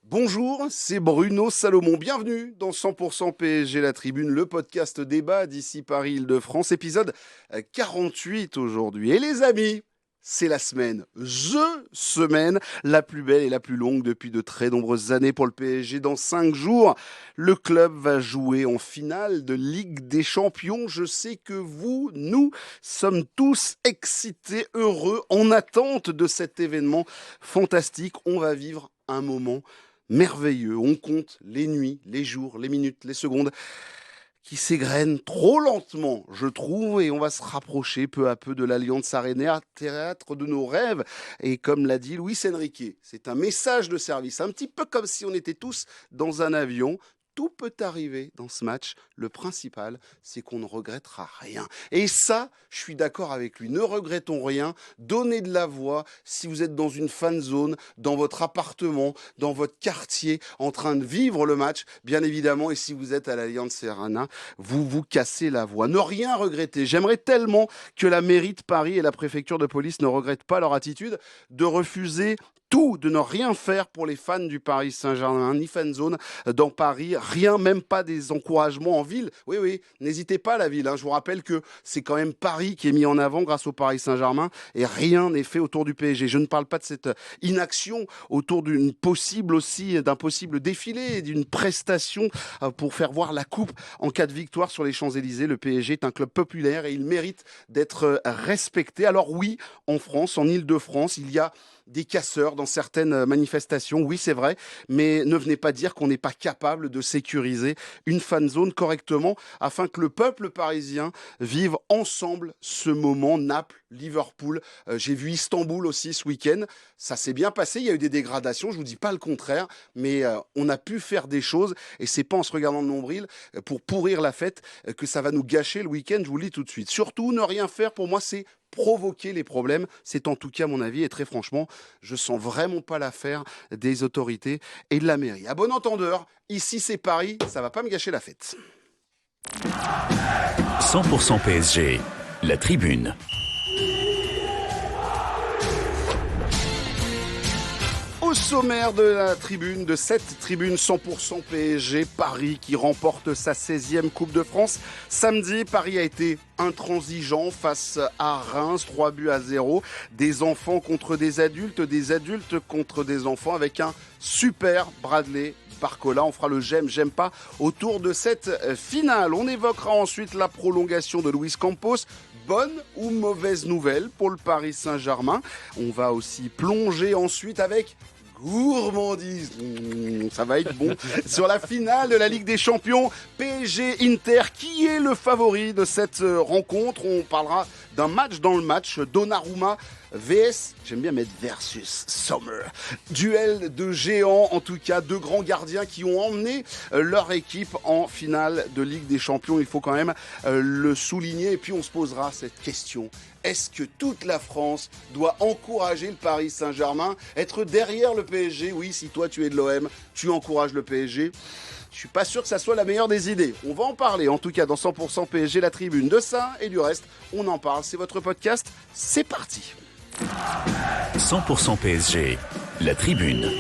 Bonjour, c'est Bruno Salomon. Bienvenue dans 100% PSG La Tribune, le podcast débat d'ici Paris-Île-de-France, épisode 48 aujourd'hui. Et les amis, c'est la semaine, semaine, la plus belle et la plus longue depuis de très nombreuses années pour le PSG. Dans 5 jours, le club va jouer en finale de Ligue des Champions. Je sais que vous, nous, sommes tous excités, heureux, en attente de cet événement fantastique. On va vivre un moment merveilleux. On compte les nuits, les jours, les minutes, les secondes qui s'égrènent trop lentement, je trouve, et on va se rapprocher peu à peu de l'Allianz Arena, théâtre de nos rêves. Et comme l'a dit Luis Enrique, c'est un message de service, un petit peu comme si on était tous dans un avion. Tout peut arriver dans ce match. Le principal, c'est qu'on ne regrettera rien. Et ça, je suis d'accord avec lui. Ne regrettons rien. Donnez de la voix. Si vous êtes dans une fan zone, dans votre appartement, dans votre quartier, en train de vivre le match, bien évidemment. Et si vous êtes à l'Allianz Arena, vous vous cassez la voix. Ne rien regretter. J'aimerais tellement que la mairie de Paris et la préfecture de police ne regrettent pas leur attitude de refuser tout, de ne rien faire pour les fans du Paris Saint-Germain, ni fan zone dans Paris, rien, même pas des encouragements en ville. Oui, n'hésitez pas à la ville. Je vous rappelle que c'est quand même Paris qui est mis en avant grâce au Paris Saint-Germain et rien n'est fait autour du PSG. Je ne parle pas de cette inaction autour d'un possible défilé, d'une prestation pour faire voir la coupe en cas de victoire sur les Champs-Élysées. Le PSG est un club populaire et il mérite d'être respecté. Alors oui, en France, en Île-de-France, il y a des casseurs dans certaines manifestations, oui c'est vrai, mais ne venez pas dire qu'on n'est pas capable de sécuriser une fan zone correctement afin que le peuple parisien vive ensemble ce moment. Naples, Liverpool, j'ai vu Istanbul aussi ce week-end, ça s'est bien passé, il y a eu des dégradations, je vous dis pas le contraire, mais on a pu faire des choses et c'est pas en se regardant le nombril pour pourrir la fête que ça va nous gâcher le week-end, je vous le dis tout de suite. Surtout, ne rien faire, pour moi c'est provoquer les problèmes, c'est en tout cas mon avis et très franchement, je sens vraiment pas l'affaire des autorités et de la mairie. À bon entendeur, ici c'est Paris, ça va pas me gâcher la fête. 100% PSG, la tribune. Au sommaire de la tribune, de cette tribune 100% PSG, Paris qui remporte sa 16e Coupe de France. Samedi, Paris a été intransigeant face à Reims, 3-0. Des enfants contre des adultes contre des enfants avec un super Bradley Barcola. On fera le j'aime pas autour de cette finale. On évoquera ensuite la prolongation de Luis Campos. Bonne ou mauvaise nouvelle pour le Paris Saint-Germain. On va aussi plonger ensuite avec gourmandise, ça va être bon, sur la finale de la Ligue des Champions, PSG-Inter. Qui est le favori de cette rencontre? On parlera d'un match dans le match, Donnarumma VS, j'aime bien mettre versus Sommer. Duel de géants, en tout cas, deux grands gardiens qui ont emmené leur équipe en finale de Ligue des Champions. Il faut quand même le souligner. Et puis on se posera cette question. Est-ce que toute la France doit encourager le Paris Saint-Germain, être derrière le PSG? Oui, si toi tu es de l'OM, tu encourages le PSG. Je suis pas sûr que ça soit la meilleure des idées. On va en parler, en tout cas, dans 100% PSG, la tribune. De ça et du reste, on en parle. C'est votre podcast. C'est parti. 100% PSG, la tribune.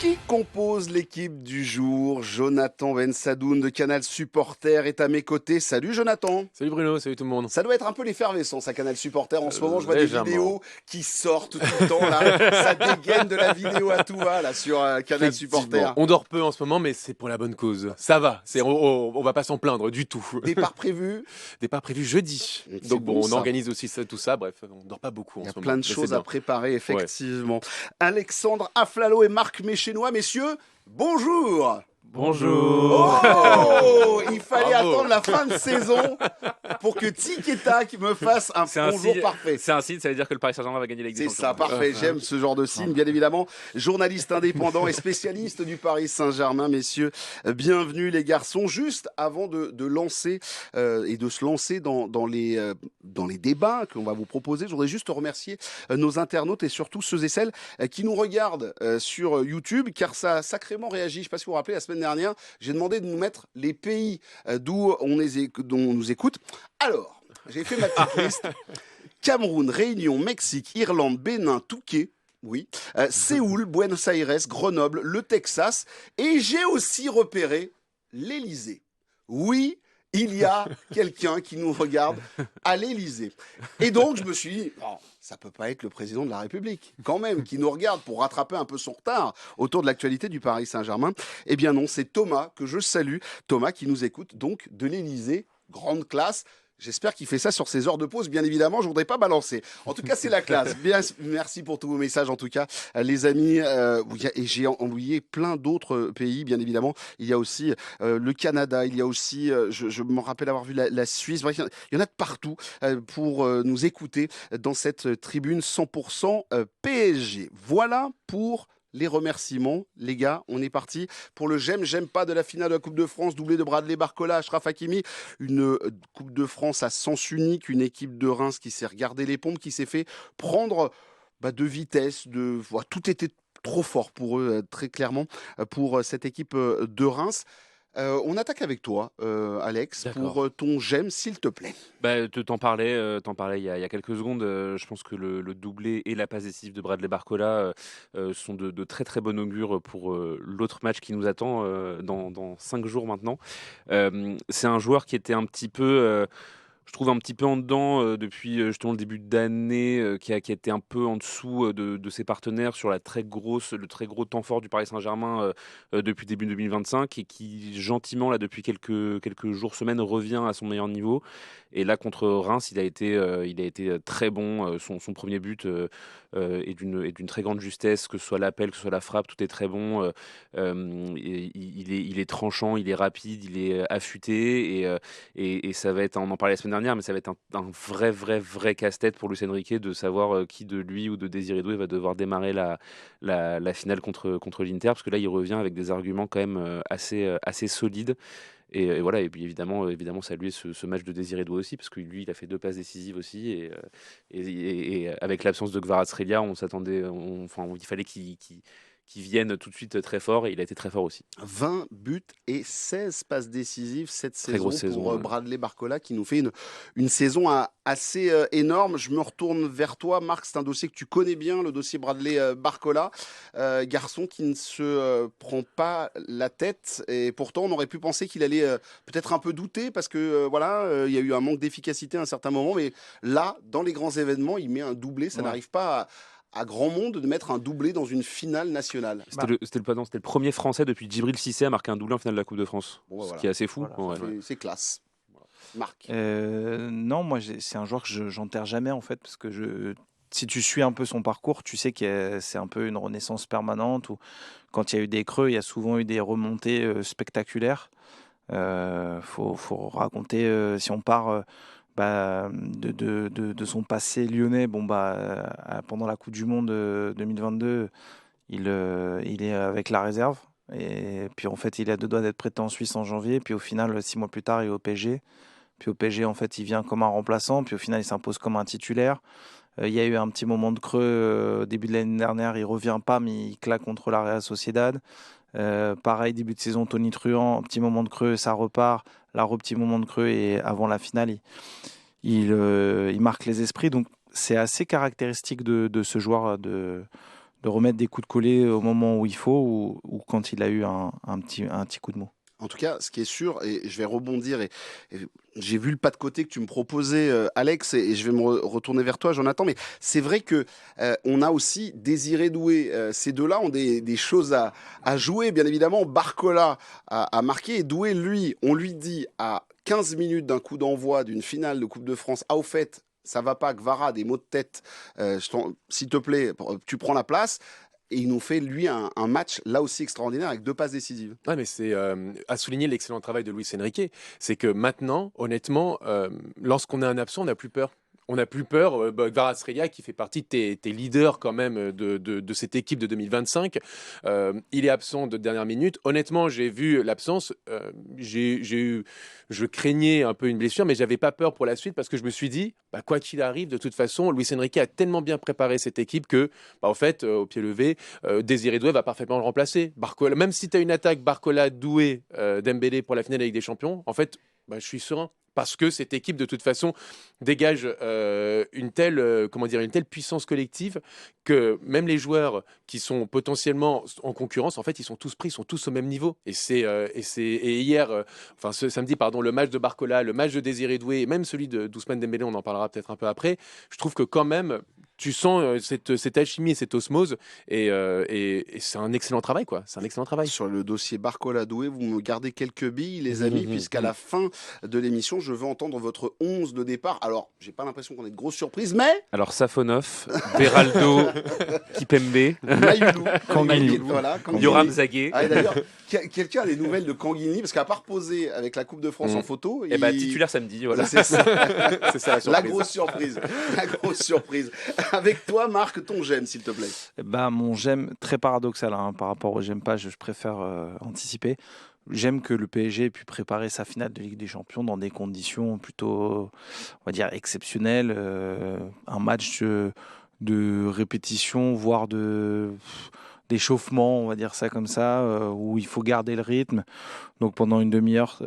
Qui compose l'équipe du jour? Jonathan Bensadoun de Canal Supporter est à mes côtés. Salut Jonathan. Salut Bruno, salut tout le monde. Ça doit être un peu l'effervescence à Canal Supporter en ce moment. Je vois des légèrement. vidéos qui sortent tout le temps là. Ça dégaine de la vidéo à tout va là sur Canal Supporter. On dort peu en ce moment, mais c'est pour la bonne cause. Ça va, on va pas s'en plaindre du tout. Départ prévu. Départ prévu jeudi. C'est Donc bon, on ça. organise aussi tout ça. Bref, on dort pas beaucoup en Il y a ce moment. plein de mais c'est choses à bien. préparer, effectivement. Alexandre Aflalo et Marc Méchénois, messieurs, bonjour. Bonjour. Oh, il fallait Bravo. attendre la fin de saison pour que Tic et Tac me fasse un bonjour parfait. C'est un signe, ça veut dire que le Paris Saint-Germain va gagner la Ligue des C'est Champions. ça, parfait. J'aime ce genre de signe, bien évidemment. Journaliste indépendant et spécialiste du Paris Saint-Germain, messieurs. Bienvenue les garçons. Juste avant de lancer et de se lancer dans les débats qu'on va vous proposer, je voudrais juste remercier nos internautes et surtout ceux et celles qui nous regardent sur YouTube, car ça a sacrément réagi. Je ne sais pas si vous vous rappelez, la semaine dernière, j'ai demandé de nous mettre les pays d'où on nous écoute. Alors, j'ai fait ma petite liste. Cameroun, Réunion, Mexique, Irlande, Bénin, Touquet. Oui, Séoul, Buenos Aires, Grenoble, le Texas, et j'ai aussi repéré l'Élysée. Oui, il y a quelqu'un qui nous regarde à l'Élysée. Et donc, je me suis dit, oh, ça peut pas être le président de la République, quand même, qui nous regarde pour rattraper un peu son retard autour de l'actualité du Paris Saint-Germain. Eh bien non, c'est Thomas que je salue. Thomas qui nous écoute donc de l'Élysée, grande classe. J'espère qu'il fait ça sur ses heures de pause, bien évidemment, je voudrais pas balancer. En tout cas, c'est la classe. Bien, merci pour tous vos messages, en tout cas, les amis. Et j'ai oublié plein d'autres pays, bien évidemment. Il y a aussi le Canada, il y a aussi, je me rappelle avoir vu la Suisse. Bref, il y en a de partout pour nous écouter dans cette tribune 100% PSG. Voilà pour les remerciements, les gars, on est parti pour le j'aime pas de la finale de la Coupe de France, doublé de Bradley Barcola, Achraf Hakimi, une Coupe de France à sens unique, une équipe de Reims qui s'est regardé les pompes, qui s'est fait prendre de vitesse, tout était trop fort pour eux, très clairement, pour cette équipe de Reims. On attaque avec toi, Alex, D'accord. pour ton j'aime, s'il te plaît. T'en parlais il y a quelques secondes. Je pense que le doublé et la passe décisive de Bradley Barcola sont de très très bon augure pour l'autre match qui nous attend dans 5 jours maintenant. C'est un joueur qui était un petit peu... je trouve un petit peu en dedans depuis justement le début d'année, qui a été un peu en dessous de ses partenaires sur le très gros temps fort du Paris Saint-Germain depuis début 2025 et qui gentiment là depuis quelques jours, semaines revient à son meilleur niveau. Et là contre Reims, il a été très bon. Son premier but est d'une très grande justesse, que ce soit l'appel, que ce soit la frappe, tout est très bon. Il est tranchant, il est rapide, il est affûté et ça va être, on en parlait la semaine dernière, mais ça va être un vrai casse-tête pour Luis Enrique de savoir qui de lui ou de Désiré Doué va devoir démarrer la finale contre l'Inter, parce que là il revient avec des arguments quand même assez solides. Et voilà, et puis évidemment saluer ce match de Désiré Doué aussi, parce que lui il a fait 2 passes décisives aussi, et avec l'absence de Kvaratskhelia, il fallait qu'il vienne tout de suite très fort, et il a été très fort aussi. 20 buts et 16 passes décisives cette Très saison grosse saison, pour ouais. Bradley Barcola, qui nous fait une saison assez énorme. Je me retourne vers toi, Marc. C'est un dossier que tu connais bien, le dossier Bradley Barcola. Garçon qui ne se prend pas la tête. Et pourtant, on aurait pu penser qu'il allait peut-être un peu douter parce que il y a eu un manque d'efficacité à un certain moment. Mais là, dans les grands événements, il met un doublé. Ça n'arrive pas à grand monde de mettre un doublé dans une finale nationale. C'était le premier Français depuis Djibril Cissé à marquer un doublé en finale de la Coupe de France, ce qui est assez fou. Voilà. Ouais. C'est classe. Marc. Non, moi c'est un joueur que j'enterre jamais en fait, parce que si tu suis un peu son parcours, tu sais que c'est un peu une renaissance permanente, où quand il y a eu des creux, il y a souvent eu des remontées spectaculaires. Faut raconter, si on part de son passé lyonnais, pendant la Coupe du Monde 2022, il est avec la réserve. Et puis en fait, il a 2 doigts d'être prêté en Suisse en janvier. Puis au final, 6 mois plus tard, il est au PSG. Puis au PSG, en fait, il vient comme un remplaçant. Puis au final, il s'impose comme un titulaire. Il y a eu un petit moment de creux au début de l'année dernière. Il revient pas, mais il claque contre la Real Sociedad. Pareil, début de saison, Tony Truant, petit moment de creux, ça repart. Là, petit moment de creux, et avant la finale, il marque les esprits. Donc, c'est assez caractéristique de ce joueur de remettre des coups de collet au moment où il faut, ou quand il a eu un petit coup de mou. En tout cas, ce qui est sûr, et je vais rebondir, et j'ai vu le pas de côté que tu me proposais, Alex, et je vais me retourner vers toi, Jonathan, mais c'est vrai que on a aussi Désiré Doué. Ces deux-là ont des choses à jouer, bien évidemment. Barcola a marqué, et Doué, lui, on lui dit à 15 minutes d'un coup d'envoi d'une finale de Coupe de France, au fait, ça va pas, Kvara, des maux de tête, s'il te plaît, tu prends la place. Et il nous fait, lui, un match là aussi extraordinaire avec 2 passes décisives. Ouais, mais c'est à souligner l'excellent travail de Luis Enrique. C'est que maintenant, honnêtement, lorsqu'on a un absent, on n'a plus peur. On n'a plus peur. Kvaratskhelia, qui fait partie de tes leaders quand même de cette équipe de 2025, il est absent de dernière minute. Honnêtement, j'ai vu l'absence. Je craignais un peu une blessure, mais j'avais pas peur pour la suite, parce que je me suis dit, quoi qu'il arrive, de toute façon, Luis Enrique a tellement bien préparé cette équipe que, en fait, au pied levé, Désiré Doué va parfaitement le remplacer. Barcola, même si tu as une attaque Barcola, Doué, Dembélé pour la finale avec des champions, en fait, je suis serein. parce que cette équipe, de toute façon, dégage une telle puissance collective que même les joueurs qui sont potentiellement en concurrence, en fait, ils sont tous pris, ils sont tous au même niveau. Et hier, ce samedi, pardon, le match de Barcola, le match de Désiré Doué, et même celui de d'Ousmane Dembélé, on en parlera peut-être un peu après, je trouve que quand même, tu sens cette alchimie et cette osmose, et c'est un excellent travail, quoi. C'est un excellent travail. Sur le dossier Barcola-Doué, vous me gardez quelques billes, les amis, puisqu'à la fin de l'émission, je veux entendre votre 11 de départ. Alors, j'ai pas l'impression qu'on ait de grosses surprises, mais... Alors, Safonov, Beraldo, Kipembe, Mayoulou, Kanguini. voilà, Kanguini. Yoram Zagué. Ah, et d'ailleurs, quelqu'un a des nouvelles de Kanguini, parce qu'à part poser avec la Coupe de France en photo... Et titulaire samedi, voilà. C'est ça. C'est ça la La surprise. grosse surprise. La grosse surprise. Avec toi, Marc, ton j'aime, s'il te plaît. Mon j'aime, très paradoxal par rapport au j'aime pas, je préfère anticiper. J'aime que le PSG ait pu préparer sa finale de Ligue des Champions dans des conditions plutôt, on va dire, exceptionnelles. Un match de répétition, voire d'échauffement, on va dire ça comme ça, où il faut garder le rythme. Donc pendant une demi-heure,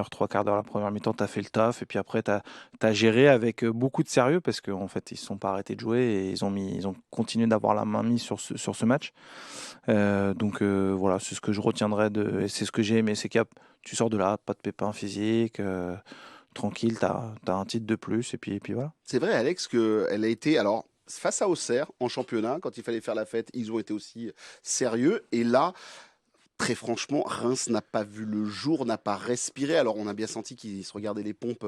trois quarts d'heure la première mi-temps, tu as fait le taf, et puis après tu as géré avec beaucoup de sérieux, parce qu'en fait ils ne sont pas arrêtés de jouer, et ils ont continué d'avoir la main mise sur ce match. Voilà, c'est ce que je retiendrai, et c'est ce que j'ai aimé, c'est que tu sors de là, pas de pépins physiques, tranquille, tu as un titre de plus, et puis voilà. C'est vrai, Alex, qu'elle a été... Alors, face à Auxerre, en championnat, quand il fallait faire la fête, ils ont été aussi sérieux. Et là, très franchement, Reims n'a pas vu le jour, n'a pas respiré. Alors, on a bien senti qu'ils se regardaient les pompes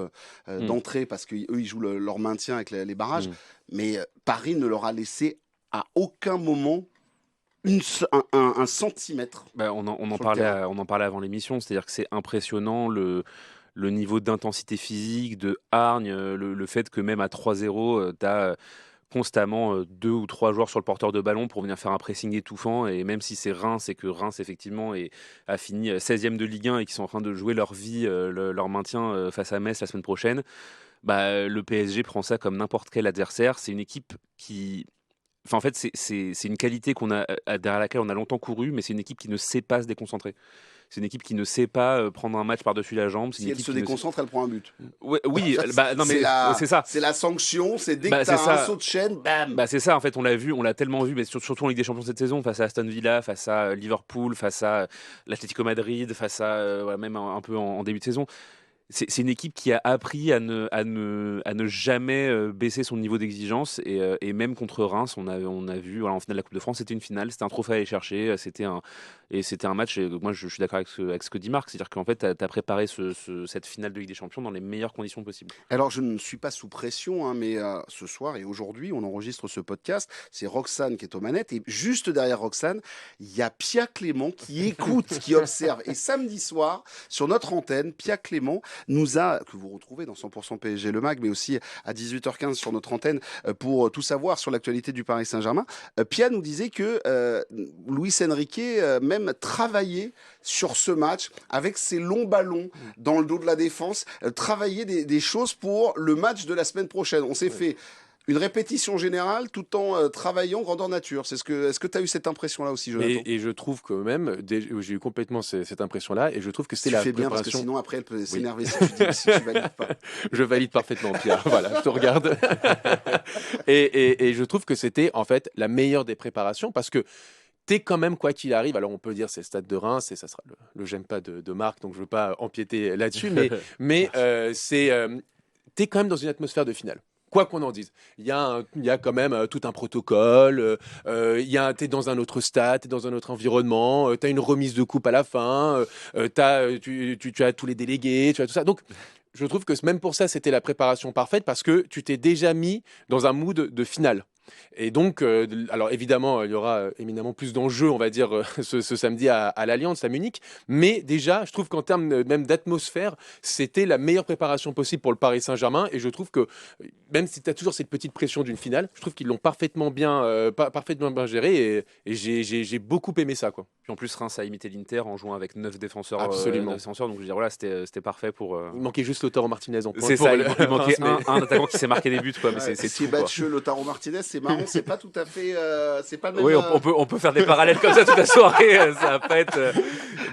d'entrée, parce qu'eux, ils jouent leur maintien avec les barrages. Mais Paris ne leur a laissé à aucun moment un centimètre. On en parlait avant l'émission, c'est-à-dire que c'est impressionnant le niveau d'intensité physique, de hargne, le fait que même à 3-0, tu as constamment 2 ou 3 joueurs sur le porteur de ballon pour venir faire un pressing étouffant. Et même si c'est Reims, et que Reims effectivement a fini 16e de Ligue 1 et qui sont en train de jouer leur vie, leur maintien face à Metz la semaine prochaine, le PSG prend ça comme n'importe quel adversaire. C'est une équipe qui... Enfin, en fait, c'est une qualité derrière laquelle on a longtemps couru, mais c'est une équipe qui ne sait pas se déconcentrer. C'est une équipe qui ne sait pas prendre un match par-dessus la jambe. Si elle se déconcentre, elle prend un but. Oui, non, mais c'est ça. C'est la sanction, c'est dès que tu as un saut de chaîne, bam. C'est ça, en fait, on l'a tellement vu, mais surtout en Ligue des Champions cette saison, face à Aston Villa, face à Liverpool, face à l'Atlético Madrid, face à même un peu en début de saison. C'est une équipe qui a appris à ne jamais baisser son niveau d'exigence, et même contre Reims, on a vu, en finale de la Coupe de France, c'était une finale, c'était un trophée à aller chercher, c'était un match, et moi je suis d'accord avec ce que dit Marc, c'est-à-dire qu'en fait tu as préparé cette finale de Ligue des Champions dans les meilleures conditions possibles. Alors je ne suis pas sous pression, mais ce soir et aujourd'hui on enregistre ce podcast, c'est Roxane qui est aux manettes, et juste derrière Roxane, il y a Pia Clément qui écoute, qui observe, et samedi soir, sur notre antenne, Pia Clément que vous retrouvez dans 100% PSG le mag, mais aussi à 18h15 sur notre antenne pour tout savoir sur l'actualité du Paris Saint-Germain. Pia nous disait que Luis Enrique même travaillait sur ce match avec ses longs ballons dans le dos de la défense, travaillait des choses pour le match de la semaine prochaine. On s'est fait une répétition générale tout en travaillant grandeur nature. Est-ce que tu as eu cette impression-là aussi, Jonathan ? Et je trouve que même, j'ai eu complètement cette impression-là, et je trouve que c'est la préparation... Tu fais bien, parce que sinon après elle peut s'énerver si tu valides pas. Je valide parfaitement, Pierre. Voilà, je te regarde. et je trouve que c'était en fait la meilleure des préparations, parce que t'es quand même, quoi qu'il arrive, alors on peut dire c'est le Stade de Reims, et ça sera le j'aime pas de Marc, donc je veux pas empiéter là-dessus, mais t'es quand même dans une atmosphère de finale. Quoi qu'on en dise, il y a quand même tout un protocole, t'es dans un autre stade, t'es dans un autre environnement, t'as une remise de coupe à la fin, tu as tous les délégués, tu as tout ça. Donc, je trouve que même pour ça, c'était la préparation parfaite, parce que tu t'es déjà mis dans un mood de finale. Et donc, alors évidemment, il y aura éminemment plus d'enjeux, on va dire, ce samedi à l'Allianz, à Munich. Mais déjà, je trouve qu'en termes même d'atmosphère, c'était la meilleure préparation possible pour le Paris Saint-Germain. Et je trouve que, même si tu as toujours cette petite pression d'une finale, je trouve qu'ils l'ont parfaitement bien géré. Et j'ai beaucoup aimé ça, quoi. Puis en plus, Reims a imité l'Inter en jouant avec 9 défenseurs. Absolument. Donc je veux dire, voilà, c'était parfait pour... Il manquait juste Lautaro Martinez en point. C'est ça, il manquait un attaquant qui s'est marqué des buts, quoi. Mais c'est si tout, quoi. Batcheux, Lautaro Martinez, c'est marrant, c'est pas tout à fait... c'est pas le même... Oui, on peut faire des parallèles comme ça toute la soirée. Ça va pas être...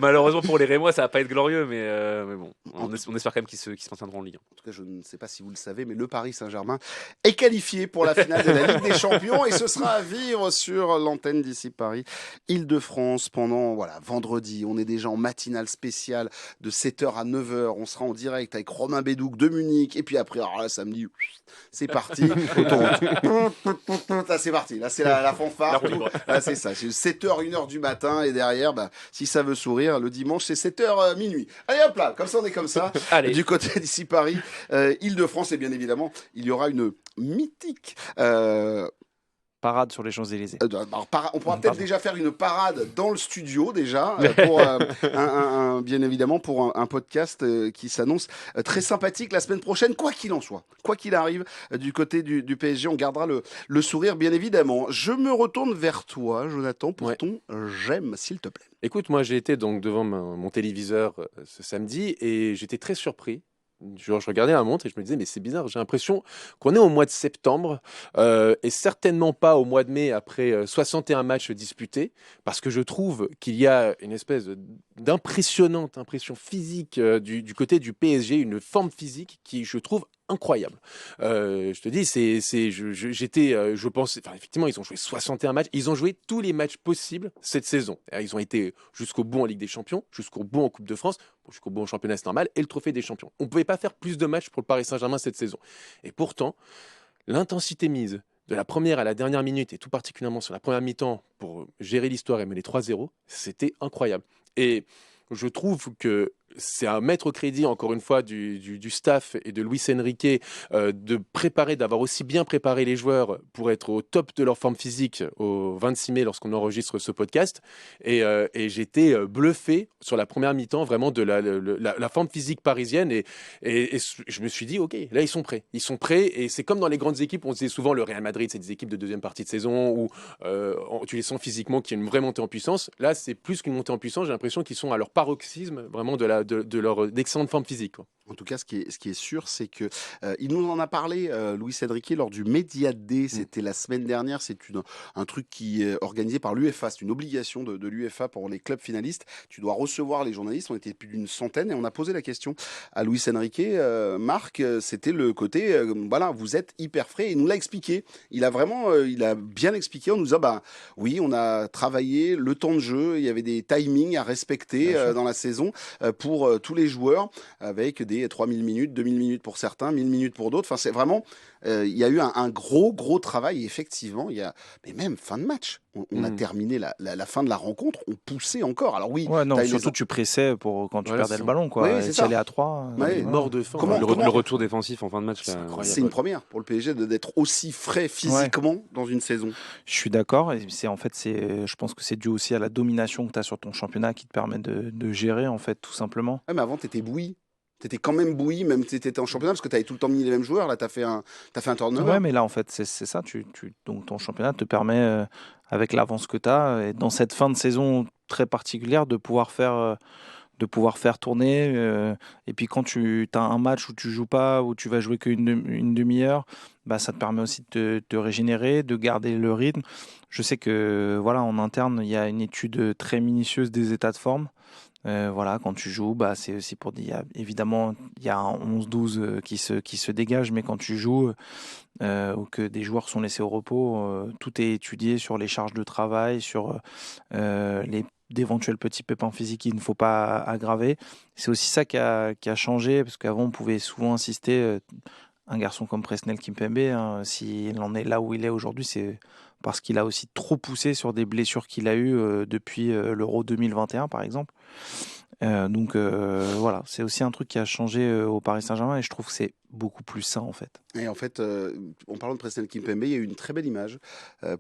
malheureusement pour les Rémois, ça va pas être glorieux, mais bon. on espère quand même qu'ils se maintiendront en Ligue 1. En tout cas, je ne sais pas si vous le savez, mais le Paris Saint-Germain est qualifié pour la finale de la Ligue des Champions et ce sera à vivre sur l'antenne d'ici Paris, Île-de-France pendant vendredi. On est déjà en matinale spéciale de 7h à 9h. On sera en direct avec Romain Bédouc de Munich et puis après, alors là, samedi, c'est parti. Là, c'est parti. Là, c'est la fanfare. Là, c'est ça. C'est 7h, 1h du matin et derrière, si ça veut sourire, le dimanche, c'est 7h minuit. Allez hop là, comme ça, on est comme ça. Allez. Du côté d'ici Paris, Île-de-France, et bien évidemment, il y aura une mythique Parade sur les Champs-Élysées. on pourra peut-être déjà faire une parade dans le studio déjà pour bien évidemment pour un podcast qui s'annonce très sympathique la semaine prochaine, quoi qu'il en soit, quoi qu'il arrive du côté du PSG, on gardera le sourire bien évidemment. Je me retourne vers toi, Jonathan, pour ton j'aime, s'il te plaît. Écoute, moi j'ai été donc devant mon téléviseur ce samedi et j'étais très surpris. Je regardais la montre et je me disais mais c'est bizarre, j'ai l'impression qu'on est au mois de septembre et certainement pas au mois de mai après 61 matchs disputés, parce que je trouve qu'il y a une espèce d'impressionnante impression physique du côté du PSG, une forme physique qui je trouve incroyable. Je te dis, je pensais, effectivement, ils ont joué 61 matchs, ils ont joué tous les matchs possibles cette saison. Ils ont été jusqu'au bout en Ligue des Champions, jusqu'au bout en Coupe de France, jusqu'au bout en championnat, c'est normal, et le trophée des champions. On ne pouvait pas faire plus de matchs pour le Paris Saint-Germain cette saison. Et pourtant, l'intensité mise de la première à la dernière minute, et tout particulièrement sur la première mi-temps, pour gérer l'histoire et mener 3-0, c'était incroyable. Et je trouve que c'est à mettre au crédit, encore une fois, du staff et de Luis Enrique d'avoir aussi bien préparé les joueurs pour être au top de leur forme physique au 26 mai lorsqu'on enregistre ce podcast. Et j'étais bluffé sur la première mi-temps vraiment de la forme physique parisienne. Et je me suis dit, OK, là, ils sont prêts. Ils sont prêts. Et c'est comme dans les grandes équipes, on disait souvent le Real Madrid, c'est des équipes de deuxième partie de saison où tu les sens physiquement qu'il y a une vraie montée en puissance. Là, c'est plus qu'une montée en puissance. J'ai l'impression qu'ils sont à leur paroxysme vraiment de leur excellente forme physique, quoi. En tout cas, ce qui est sûr, c'est que il nous en a parlé, Luis Enrique, lors du Media Day. C'était la semaine dernière. C'est un truc qui est organisé par l'UEFA. C'est une obligation de l'UEFA pour les clubs finalistes. Tu dois recevoir les journalistes. On était plus d'une centaine et on a posé la question à Luis Enrique. Marc, c'était le côté, vous êtes hyper frais. Il nous l'a expliqué. Il a bien expliqué en nous disant, oui, on a travaillé le temps de jeu. Il y avait des timings à respecter dans la saison pour tous les joueurs, avec des 3000 minutes, 2000 minutes pour certains, 1000 minutes pour d'autres. Enfin, c'est vraiment, il y a eu un gros travail. Et effectivement, mais même fin de match, on a terminé la fin de la rencontre, on poussait encore. Alors oui, surtout tu pressais quand tu perdais le ballon, quoi. Oui, c'est ça. Aller à 3. Mort de faim. Le retour défensif en fin de match, c'est une première pour le PSG d'être aussi frais physiquement dans une saison. Je suis d'accord. Et je pense que c'est dû aussi à la domination que tu as sur ton championnat qui te permet de gérer, en fait, tout simplement. Ouais, mais avant, tu étais bouilli. T'étais quand même bouilli, même si t'étais en championnat, parce que t'avais tout le temps mis les mêmes joueurs. Là, t'as fait un turnover. Ouais, mais là, en fait, c'est ça. Donc, ton championnat te permet, avec l'avance que t'as, et dans cette fin de saison très particulière, de pouvoir faire tourner. Et puis, quand tu as un match où tu joues pas, où tu vas jouer qu'une demi-heure, ça te permet aussi de te régénérer, de garder le rythme. Je sais que, en interne, il y a une étude très minutieuse des états de forme. Quand tu joues, c'est aussi pour dire, évidemment, il y a un 11-12 qui se dégage, mais quand tu joues ou que des joueurs sont laissés au repos, tout est étudié sur les charges de travail, sur d'éventuels petits pépins physiques qu'il ne faut pas aggraver. C'est aussi ça qui a changé, parce qu'avant, on pouvait souvent insister, un garçon comme Presnel Kimpembe, s'il en est là où il est aujourd'hui, c'est parce qu'il a aussi trop poussé sur des blessures qu'il a eues depuis l'Euro 2021, par exemple. C'est aussi un truc qui a changé au Paris Saint-Germain, et je trouve que c'est beaucoup plus sain, en fait. Et en fait, en parlant de Presnel Kimpembe, il y a eu une très belle image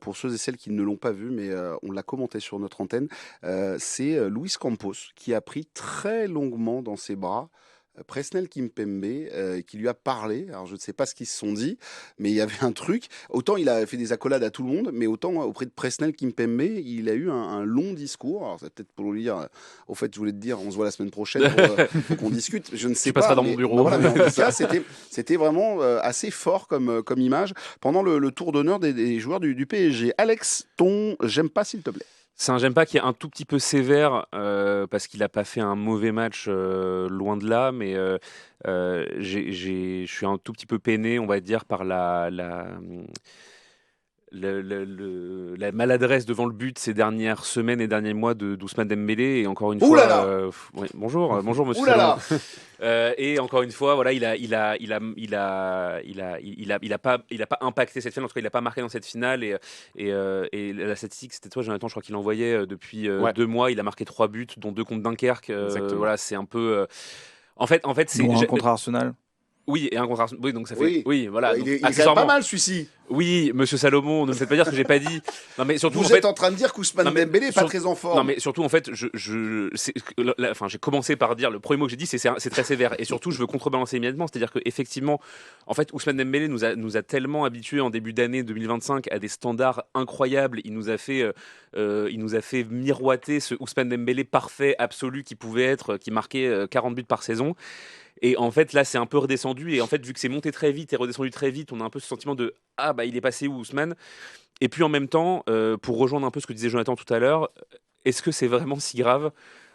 pour ceux et celles qui ne l'ont pas vu, mais on l'a commenté sur notre antenne. C'est Luis Campos qui a pris très longuement dans ses bras Presnel Kimpembe qui lui a parlé. Alors je ne sais pas ce qu'ils se sont dit, mais il y avait un truc. Autant il a fait des accolades à tout le monde, mais autant auprès de Presnel Kimpembe, il a eu un long discours. Alors c'est peut-être pour lui dire, au fait, je voulais te dire, on se voit la semaine prochaine pour qu'on discute. Je ne sais pas. Tu passeras dans mon bureau. Mais en tout cas, c'était vraiment assez fort comme image pendant le tour d'honneur des joueurs du PSG. Alex, ton j'aime pas, s'il te plaît. C'est un j'aime pas qui est un tout petit peu sévère parce qu'il n'a pas fait un mauvais match, loin de là, mais je suis un tout petit peu peiné, on va dire, par la maladresse devant le but ces dernières semaines et derniers mois d'Ousmane Dembélé. Et encore une Ouh là fois, là ouais, bonjour Ouh Monsieur là Salomon. là Et encore une fois, voilà, il a pas impacté cette finale. En tout cas, il a pas marqué dans cette finale. Et la statistique, c'était toi, Jonathan, je crois qu'il envoyait depuis Ouais, 2 mois. Il a marqué 3 buts, dont 2 contre Dunkerque. exactement. Voilà, c'est un peu. En fait, c'est. Dont un contre Arsenal. Oui, et un contre Arsenal. Oui, donc ça fait. Oui, Oui, voilà. Donc, il est quand même pas accessoirement. mal celui-ci. Oui, Monsieur Salomon, ne me faites pas dire ce que j'ai pas dit. Non, mais surtout, Vous en fait. êtes en train de dire qu'Ousmane Non, mais Dembélé est pas sur- très en Non, forme. mais surtout, en fait, enfin, j'ai commencé par dire, le premier mot que j'ai dit, c'est très sévère. Et surtout, je veux contrebalancer immédiatement. C'est-à-dire qu'effectivement, en fait, Ousmane Dembélé nous a tellement habitués en début d'année 2025 à des standards incroyables. Il nous a fait miroiter ce Ousmane Dembélé parfait, absolu, qui marquait 40 buts par saison. Et en fait, là, c'est un peu redescendu. Et en fait, vu que c'est monté très vite et redescendu très vite, on a un peu ce sentiment de ah, bah, il est passé où, Ousmane? Et puis en même temps, pour rejoindre un peu ce que disait Jonathan tout à l'heure, est-ce que c'est vraiment si grave?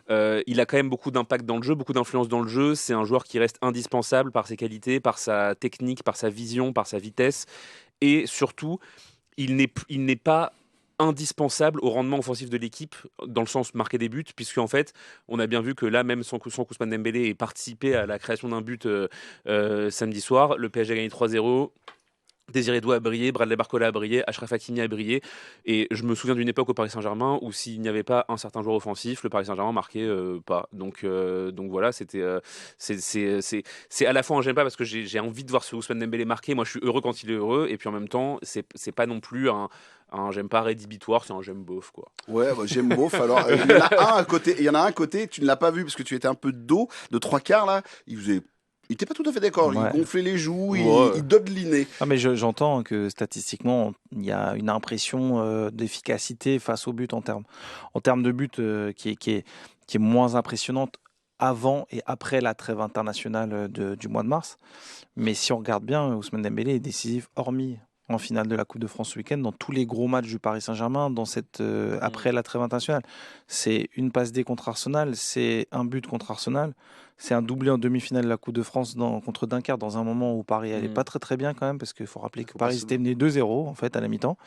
Il a quand même beaucoup d'impact dans le jeu, beaucoup d'influence dans le jeu. C'est un joueur qui reste indispensable par ses qualités, par sa technique, par sa vision, par sa vitesse. Et surtout, il n'est pas indispensable au rendement offensif de l'équipe dans le sens marquer des buts, puisque en fait on a bien vu que là même sans Ousmane Dembélé ait participé à la création d'un but samedi soir, le PSG a gagné 3-0. Désiré Doué a brillé, Bradley Barcola a brillé, Achraf Hakimi a brillé. Et je me souviens d'une époque au Paris Saint-Germain où s'il n'y avait pas un certain joueur offensif, le Paris Saint-Germain marquait pas. Donc voilà, c'est à la fois un j'aime pas parce que j'ai envie de voir ce Ousmane Dembélé marquer. Moi, je suis heureux quand il est heureux. Et puis en même temps, c'est pas non plus un j'aime pas rédhibitoire, c'est un j'aime bof, quoi. Ouais, bah, j'aime beauf. Alors, il y en a un à côté, il y en a un à côté, tu ne l'as pas vu parce que tu étais un peu de dos, de trois quarts là. Il était pas tout à fait d'accord. Ouais. Il gonflait les joues, Ouais. il dodelinait. Ah, mais j'entends que statistiquement, il y a une impression d'efficacité face au but en termes de but qui est moins impressionnante avant et après la trêve internationale du mois de mars. Mais si on regarde bien, Ousmane Dembélé est décisif, hormis en finale de la Coupe de France ce week-end, dans tous les gros matchs du Paris Saint-Germain, après la trêve internationale. C'est une passe D contre Arsenal, c'est un but contre Arsenal, c'est un doublé en demi-finale de la Coupe de France contre Dunkerque, dans un moment où Paris allait pas très très bien quand même, parce qu'il faut rappeler que Faut pas Paris se- était mené 2-0 en fait à la mi-temps.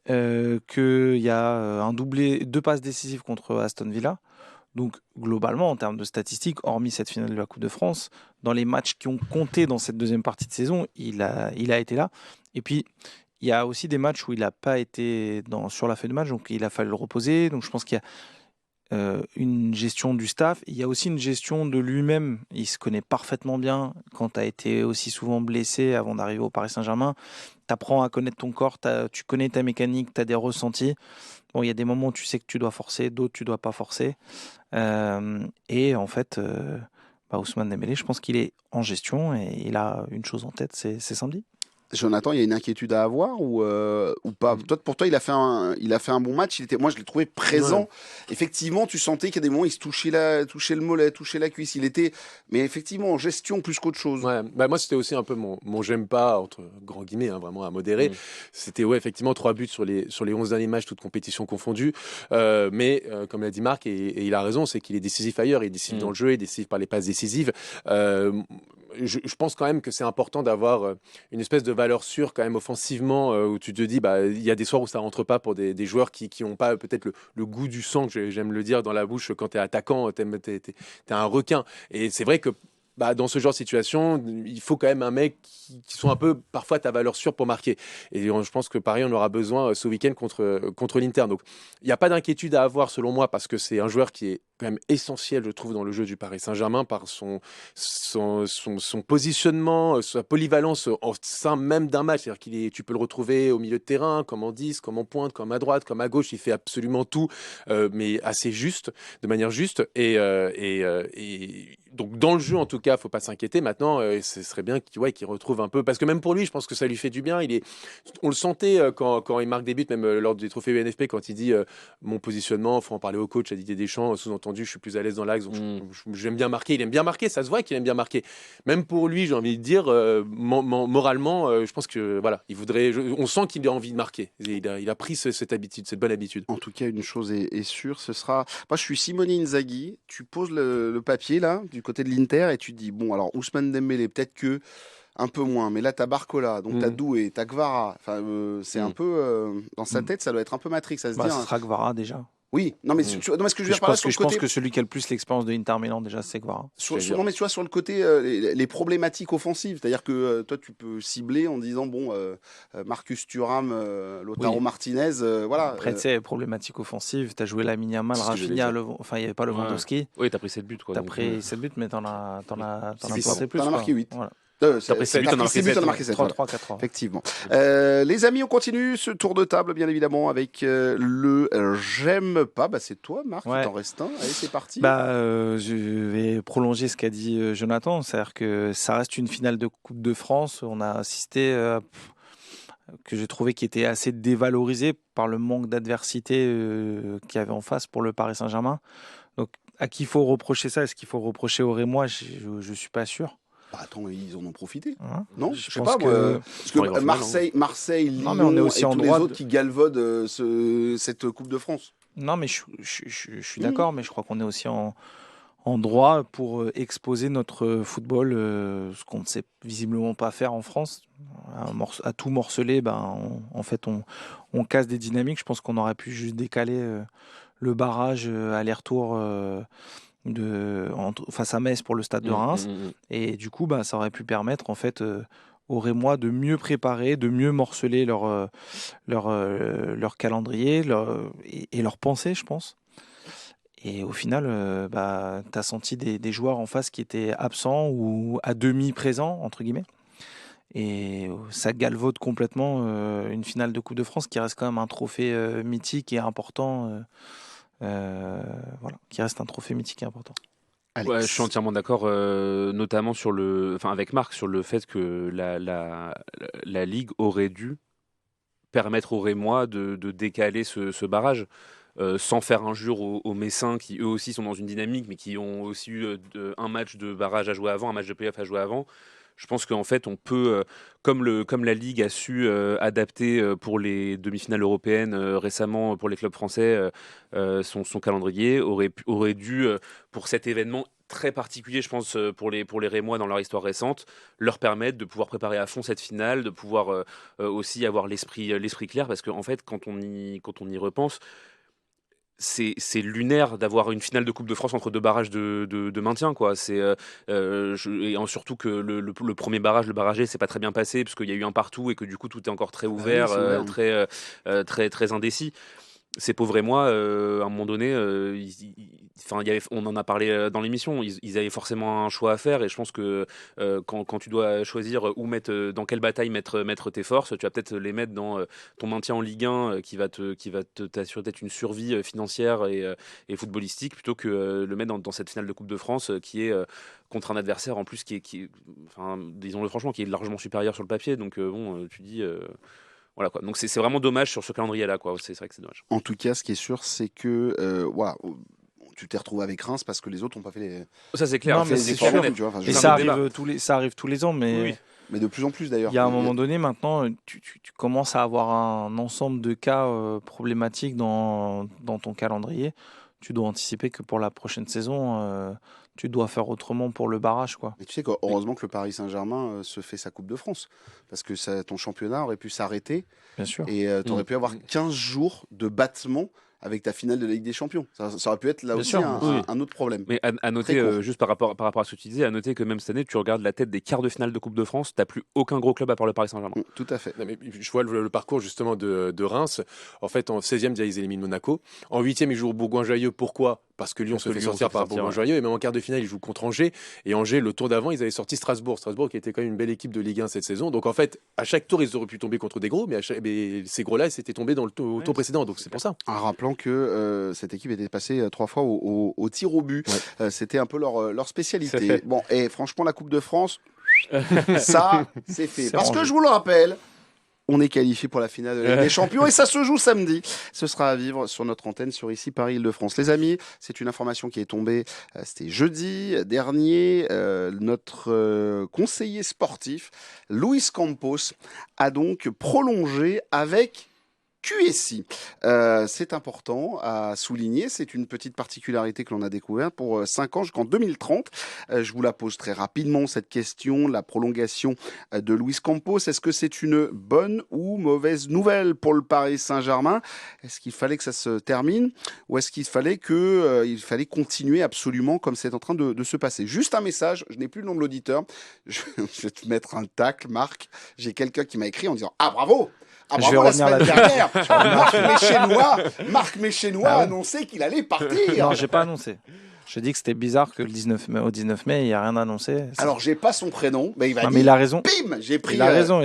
Qu'il y a un doublé, deux passes décisives contre Aston Villa. Donc globalement, en termes de statistiques, hormis cette finale de la Coupe de France, dans les matchs qui ont compté dans cette deuxième partie de saison, il a été là. Et puis, il y a aussi des matchs où il n'a pas été sur la feuille de match, donc il a fallu le reposer. Donc je pense qu'il y a une gestion du staff. Il y a aussi une gestion de lui-même. Il se connaît parfaitement bien. Quand tu as été aussi souvent blessé avant d'arriver au Paris Saint-Germain, tu apprends à connaître ton corps, tu connais ta mécanique, tu as des ressentis. Bon, il y a des moments où tu sais que tu dois forcer, d'autres tu dois pas forcer. Et en fait, Ousmane Dembélé, je pense qu'il est en gestion et il a une chose en tête, c'est samedi. Jonathan, il y a une inquiétude à avoir ou pas? Pour toi, il a fait un bon match. Moi, je l'ai trouvé présent. Ouais. Effectivement, tu sentais qu'il y a des moments, il se touchait le mollet, touchait la cuisse. Mais effectivement, en gestion plus qu'autre chose. Ouais, bah moi c'était aussi un peu mon j'aime pas entre grands guillemets, hein, vraiment à modérer. C'était effectivement 3 buts sur les 11 derniers matchs, toutes compétitions confondues. Mais comme l'a dit Marc et il a raison, c'est qu'il est décisif ailleurs, il est décisif dans le jeu, il est décisif par les passes décisives. Je pense quand même que c'est important d'avoir une espèce de valeur sûre quand même offensivement où tu te dis il y a des soirs où ça rentre pas pour des joueurs qui ont pas peut-être le goût du sang, j'aime le dire, dans la bouche quand t'es attaquant, t'es un requin. Et c'est vrai que dans ce genre de situation, il faut quand même un mec qui soit un peu, parfois, ta valeur sûre pour marquer. Et je pense que Paris en aura besoin ce week-end contre l'Inter. Donc, il n'y a pas d'inquiétude à avoir, selon moi, parce que c'est un joueur qui est quand même essentiel, je trouve, dans le jeu du Paris Saint-Germain, par son positionnement, sa polyvalence au sein même d'un match. C'est-à-dire tu peux le retrouver au milieu de terrain, comme en 10, comme en pointe, comme à droite, comme à gauche. Il fait absolument tout, mais assez juste, de manière juste. Et donc, dans le jeu, en tout cas, il ne faut pas s'inquiéter. Maintenant, ce serait bien qu'il retrouve un peu. Parce que même pour lui, je pense que ça lui fait du bien. On le sentait quand il marque des buts, même lors des trophées UNFP, quand il dit mon positionnement, il faut en parler au coach, à Didier Deschamps, sous-entendu. défendu, je suis plus à l'aise dans l'axe. Donc j'aime bien marquer. Il aime bien marquer, ça se voit qu'il aime bien marquer. Même pour lui, j'ai envie de dire, moralement, je pense que voilà, on sent qu'il a envie de marquer. Il a pris cette habitude, cette bonne habitude. En tout cas, une chose est sûre, ce sera. Moi, je suis Simone Inzaghi. Tu poses le papier là, du côté de l'Inter, et tu te dis bon, alors Ousmane Dembélé, peut-être que un peu moins, mais là, t'as Barcola, donc t'as Doué, t'as Kvara. Enfin, c'est un peu dans sa tête, ça doit être un peu Matrix, ça se dit. Ce sera Kvara déjà. Oui, non mais, non, mais ce que je veux dire par là, je pense que celui qui a le plus l'expérience de Inter Milan déjà, c'est Kvara. Non mais tu vois, sur le côté les problématiques offensives, c'est-à-dire que toi tu peux cibler en disant bon Marcus Thuram, Lautaro Martinez, voilà. Après tu sais, problématiques offensives, t'as joué Lamine Yamal, Rafinha, enfin il n'y avait pas Lewandowski. Oui, t'as pris 7 buts quoi. T'as pris 7 buts mais t'en as planté plus. T'en as marqué 8. Voilà. T'as pris 6 buts, t'en as marqué 7. 3-3, 4-3. Effectivement. Les amis, on continue ce tour de table, bien évidemment, avec le j'aime pas. C'est toi, Marc, il t'en reste un. Allez, c'est parti. Je vais prolonger ce qu'a dit Jonathan. C'est-à-dire que ça reste une finale de Coupe de France. On a assisté, que j'ai trouvé qui était assez dévalorisé par le manque d'adversité qu'il y avait en face pour le Paris Saint-Germain. Donc, à qui il faut reprocher ça? Est-ce qu'il faut reprocher aux Rémois? Je suis pas sûr. Attends, ils en ont profité. Non, je sais pas moi. Parce que Marseille, Lyon on est aussi et en tous droit les autres qui galvaudent cette Coupe de France. Non, mais je suis d'accord, mais je crois qu'on est aussi en droit pour exposer notre football, ce qu'on ne sait visiblement pas faire en France. À tout morceler, en fait, on casse des dynamiques. Je pense qu'on aurait pu juste décaler le barrage aller-retour face à Metz pour le stade de Reims. Et du coup, ça aurait pu permettre en fait aux Rémois de mieux préparer, de mieux morceler leur calendrier et leur pensée, je pense. Et au final, tu as senti des joueurs en face qui étaient absents ou à demi présents, entre guillemets. Et ça galvaude complètement une finale de Coupe de France qui reste quand même un trophée mythique et important. Qui reste un trophée mythique et important. Ouais, je suis entièrement d'accord, notamment avec Marc, sur le fait que la Ligue aurait dû permettre aux Rémois de décaler ce barrage. Sans faire injure aux Messins qui eux aussi sont dans une dynamique mais qui ont aussi eu un match de barrage à jouer avant, un match de play-off à jouer avant. Je pense qu'en fait on peut, comme la Ligue a su adapter pour les demi-finales européennes récemment pour les clubs français son calendrier, aurait dû pour cet événement très particulier, je pense, pour les Rémois dans leur histoire récente, leur permettre de pouvoir préparer à fond cette finale, de pouvoir aussi avoir l'esprit clair, parce qu'en fait quand on y repense, c'est lunaire d'avoir une finale de Coupe de France entre deux barrages de maintien, quoi. Et surtout que le premier barrage, le barragé, c'est pas très bien passé parce qu'il y a eu un partout et que du coup tout est encore très ouvert, très indécis. Ces pauvres Rémois, à un moment donné, on en a parlé dans l'émission, ils avaient forcément un choix à faire, et je pense que quand tu dois choisir dans quelle bataille mettre tes forces, tu vas peut-être les mettre dans ton maintien en Ligue 1 qui va t'assurer peut-être une survie financière et footballistique, plutôt que le mettre dans cette finale de Coupe de France qui est contre un adversaire en plus disons-le franchement, qui est largement supérieur sur le papier. Donc tu dis... Voilà, quoi. Donc c'est vraiment dommage sur ce calendrier-là, quoi. C'est vrai que c'est dommage. En tout cas, ce qui est sûr, c'est que tu t'es retrouvé avec Reims parce que les autres n'ont pas fait les. Ça c'est clair. Non, mais c'est sûr. Et ça arrive tous les ans, mais. Oui. Mais de plus en plus d'ailleurs. Il y a un moment donné, maintenant, tu commences à avoir un ensemble de cas problématiques dans ton calendrier. Tu dois anticiper que pour la prochaine saison, tu dois faire autrement pour le barrage, quoi. Mais tu sais heureusement que le Paris Saint-Germain se fait sa Coupe de France, parce que ton championnat aurait pu s'arrêter. Bien sûr. Et tu aurais pu avoir 15 jours de battement avec ta finale de la Ligue des Champions. Ça aurait pu être là Bien aussi sûr, un autre problème. Mais à noter, juste par rapport à ce que tu disais, à noter que même cette année, tu regardes la tête des quarts de finale de Coupe de France, tu n'as plus aucun gros club à part le Paris Saint-Germain. Tout à fait. Non, mais je vois le parcours justement de Reims. En fait, en 16e, déjà, ils éliminent Monaco. En 8e, ils jouent au Bourgoin-Jallieu. Pourquoi ? Parce que Lyon se fait sortir par Bourgoin-Jallieu. Et même en quart de finale, ils jouent contre Angers. Et Angers, le tour d'avant, ils avaient sorti Strasbourg. Strasbourg qui était quand même une belle équipe de Ligue 1 cette saison. Donc en fait, à chaque tour, ils auraient pu tomber contre des gros. Mais ces gros-là, ils s'étaient tombés au tour précédent. Donc c'est pour ça. En rappelant que cette équipe était passée 3 fois au tir au but. Ouais. C'était un peu leur spécialité. Bon, et franchement, la Coupe de France, ça, c'est fait. Parce que je vous le rappelle, on est qualifié pour la finale de la Ligue des Champions et ça se joue samedi. Ce sera à vivre sur notre antenne sur ici Paris-Île-de-France. Les amis, c'est une information qui est tombée, c'était jeudi dernier. Notre conseiller sportif, Luis Campos, a donc prolongé avec QSI. C'est important à souligner, c'est une petite particularité que l'on a découverte pour 5 ans jusqu'en 2030. Je vous la pose très rapidement, cette question, la prolongation de Luis Campos. Est-ce que c'est une bonne ou mauvaise nouvelle pour le Paris Saint-Germain? Est-ce qu'il fallait que ça se termine ou est-ce qu'il fallait continuer absolument comme c'est en train de se passer? Juste un message, je n'ai plus le nom de l'auditeur. Je vais te mettre un tacle, Marc. J'ai quelqu'un qui m'a écrit en disant « Ah bravo !» Je vais revenir la semaine là-dessus. dernière, Marc Méchénois a annoncé qu'il allait partir. Non, j'ai pas annoncé. J'ai dit que c'était bizarre que au 19 mai, il n'y a rien annoncé. Alors, j'ai pas son prénom, mais il va dire. Mais il a raison. Bim, j'ai pris. Il a raison.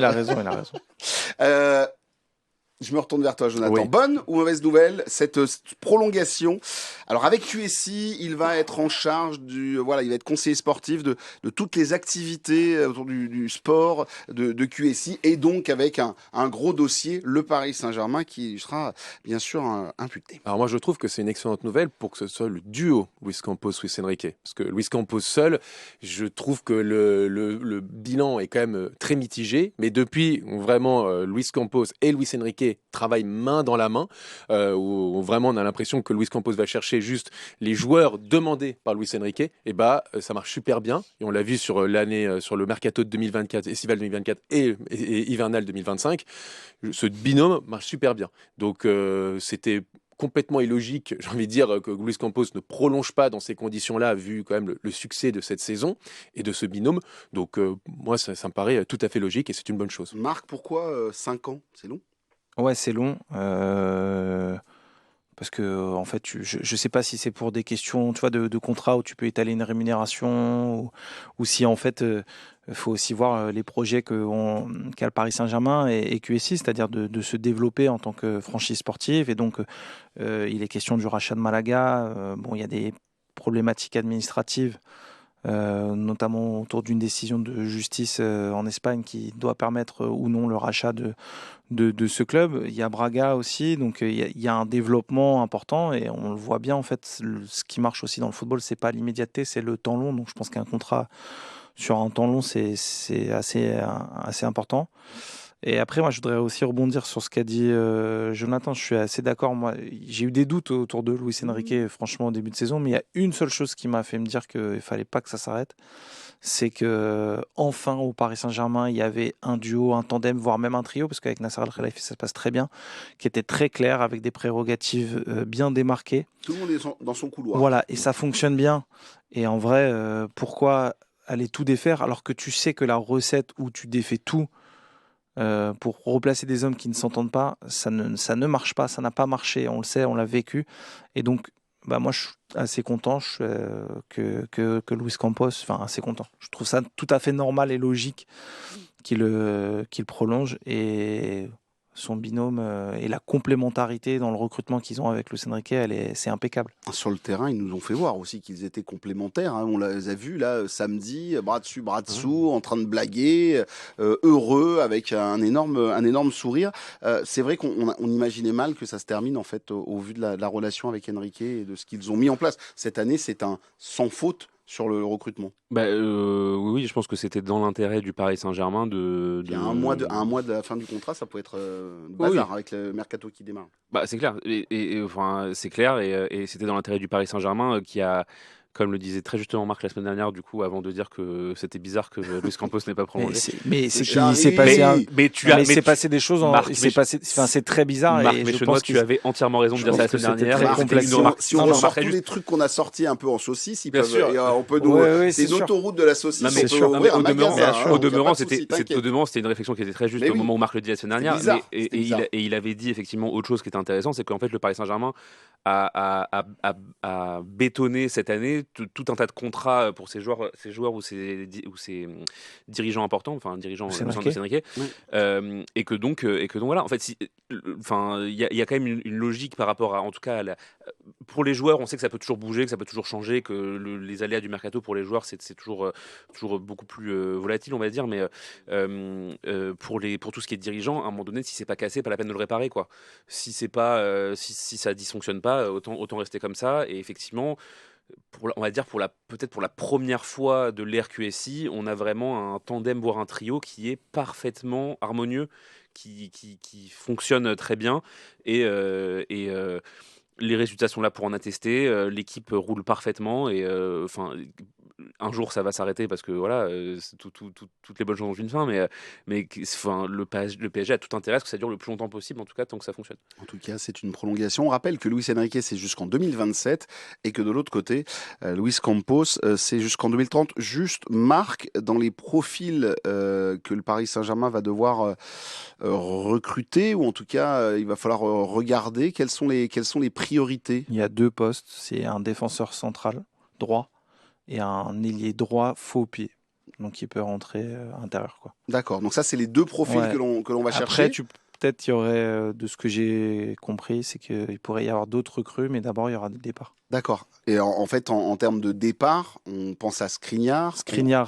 Je me retourne vers toi, Jonathan. Oui. Bonne ou mauvaise nouvelle, cette prolongation? Alors, avec QSI, il va être en charge il va être conseiller sportif de toutes les activités autour du sport de QSI et donc avec un gros dossier, le Paris Saint-Germain, qui sera bien sûr imputé. Alors moi je trouve que c'est une excellente nouvelle pour que ce soit le duo Luis Campos-Luis Enrique. Parce que Luis Campos seul, je trouve que le bilan est quand même très mitigé. Mais depuis vraiment Luis Campos et Luis Enrique travaillent main dans la main, où vraiment on a l'impression que Luis Campos va chercher juste les joueurs demandés par Luis Enrique, et ça marche super bien. Et on l'a vu sur l'année, sur le mercato de 2024, estival 2024 et hivernal 2025. Ce binôme marche super bien. Donc c'était complètement illogique, j'ai envie de dire, que Luis Campos ne prolonge pas dans ces conditions-là, vu quand même le succès de cette saison et de ce binôme. Donc moi, ça me paraît tout à fait logique et c'est une bonne chose. Marc, pourquoi 5 ans? C'est long? Ouais, c'est long. Parce que en fait, je sais pas si c'est pour des questions, tu vois, de contrat où tu peux étaler une rémunération ou si en fait, faut aussi voir les projets qu'a le Paris Saint-Germain et QSI, c'est-à-dire de se développer en tant que franchise sportive. Et donc, il est question du rachat de Malaga. Il y a des problématiques administratives, notamment autour d'une décision de justice en Espagne qui doit permettre ou non le rachat de ce club. Il y a Braga aussi, donc il y a un développement important et on le voit bien en fait. Ce qui marche aussi dans le football, c'est pas l'immédiateté, c'est le temps long. Donc je pense qu'un contrat sur un temps long, c'est assez important. Et après, moi, je voudrais aussi rebondir sur ce qu'a dit Jonathan. Je suis assez d'accord. Moi, j'ai eu des doutes autour de Luis Enrique, franchement, au début de saison. Mais il y a une seule chose qui m'a fait me dire qu'il ne fallait pas que ça s'arrête. C'est que enfin, au Paris Saint-Germain, il y avait un duo, un tandem, voire même un trio, parce qu'avec Nasser Al-Khelaifi, ça se passe très bien, qui était très clair, avec des prérogatives bien démarquées. Tout le monde est dans son couloir. Voilà, et ça fonctionne bien. Et en vrai, pourquoi aller tout défaire alors que tu sais que la recette où tu défais tout, pour replacer des hommes qui ne s'entendent pas, ça ne marche pas, ça n'a pas marché, on le sait, on l'a vécu. Et donc, moi, je suis assez content que Luis Campos, enfin assez content. Je trouve ça tout à fait normal et logique qu'il prolonge et son binôme et la complémentarité dans le recrutement qu'ils ont avec Luis Enrique, c'est impeccable. Sur le terrain, ils nous ont fait voir aussi qu'ils étaient complémentaires. On les a vus là samedi, bras dessus, bras dessous, en train de blaguer, heureux, avec un énorme sourire. C'est vrai qu'on imaginait mal que ça se termine en fait au vu de la relation avec Enrique et de ce qu'ils ont mis en place. Cette année, c'est un sans faute sur le recrutement. Oui, je pense que c'était dans l'intérêt du Paris Saint-Germain de... Il y a un mois de la fin du contrat, ça peut être bazar avec le mercato qui démarre. C'est clair, c'est clair, et c'était dans l'intérêt du Paris Saint-Germain qui a, comme le disait très justement Marc la semaine dernière, du coup, avant de dire que c'était bizarre que Luis Campos n'ait pas prolongé. Mais c'est qu'il s'est passé passé des choses. C'est très bizarre. Marc et Méchenois, tu avais entièrement raison de dire ça la semaine dernière. Très complexe. Si on sort tous les trucs qu'on a sortis un peu en saucisse, on peut nous. C'est une autoroute de la saucisse. Non, mais ouvrir un magasin. Au demeurant, c'était une réflection qui était très juste au moment où Marc le dit la semaine dernière. Et il avait dit effectivement autre chose qui était intéressant, c'est qu'en fait le Paris Saint-Germain a bétonné cette année tout un tas de contrats pour ces joueurs ou ces dirigeants importants, enfin dirigeants au sein de Luis Enrique, et que donc voilà. En fait, il y a quand même une logique par rapport à, en tout cas, pour les joueurs, on sait que ça peut toujours bouger, que ça peut toujours changer, que les aléas du mercato pour les joueurs, c'est toujours beaucoup plus volatile, on va dire. Mais pour tout ce qui est dirigeant, à un moment donné, si c'est pas cassé, pas la peine de le réparer, quoi. Si c'est pas, si ça dysfonctionne pas, autant rester comme ça. Et effectivement, on va dire peut-être pour la première fois de l'ère QSI, on a vraiment un tandem, voire un trio qui est parfaitement harmonieux, qui fonctionne très bien et les résultats sont là pour en attester. L'équipe roule parfaitement et un jour ça va s'arrêter parce que voilà, toutes les bonnes choses ont une fin, mais le PSG a tout intérêt à ce que ça dure le plus longtemps possible, en tout cas tant que ça fonctionne. En tout cas, c'est une prolongation. On rappelle que Luis Enrique, c'est jusqu'en 2027 et que de l'autre côté, Luis Campos, c'est jusqu'en 2030. Juste Marc, dans les profils que le Paris Saint-Germain va devoir recruter, ou en tout cas, il va falloir regarder, quelles sont les priorités? Il y a 2 postes, c'est un défenseur central droit et un ailier droit faux pied. Donc il peut rentrer à l'intérieur, quoi. D'accord, donc ça c'est les 2 profils que l'on va chercher. Après, peut-être il y aurait, de ce que j'ai compris, c'est qu'il pourrait y avoir d'autres recrues, mais d'abord il y aura des départs. D'accord. Et en fait, en termes de départ, on pense à Skriniar.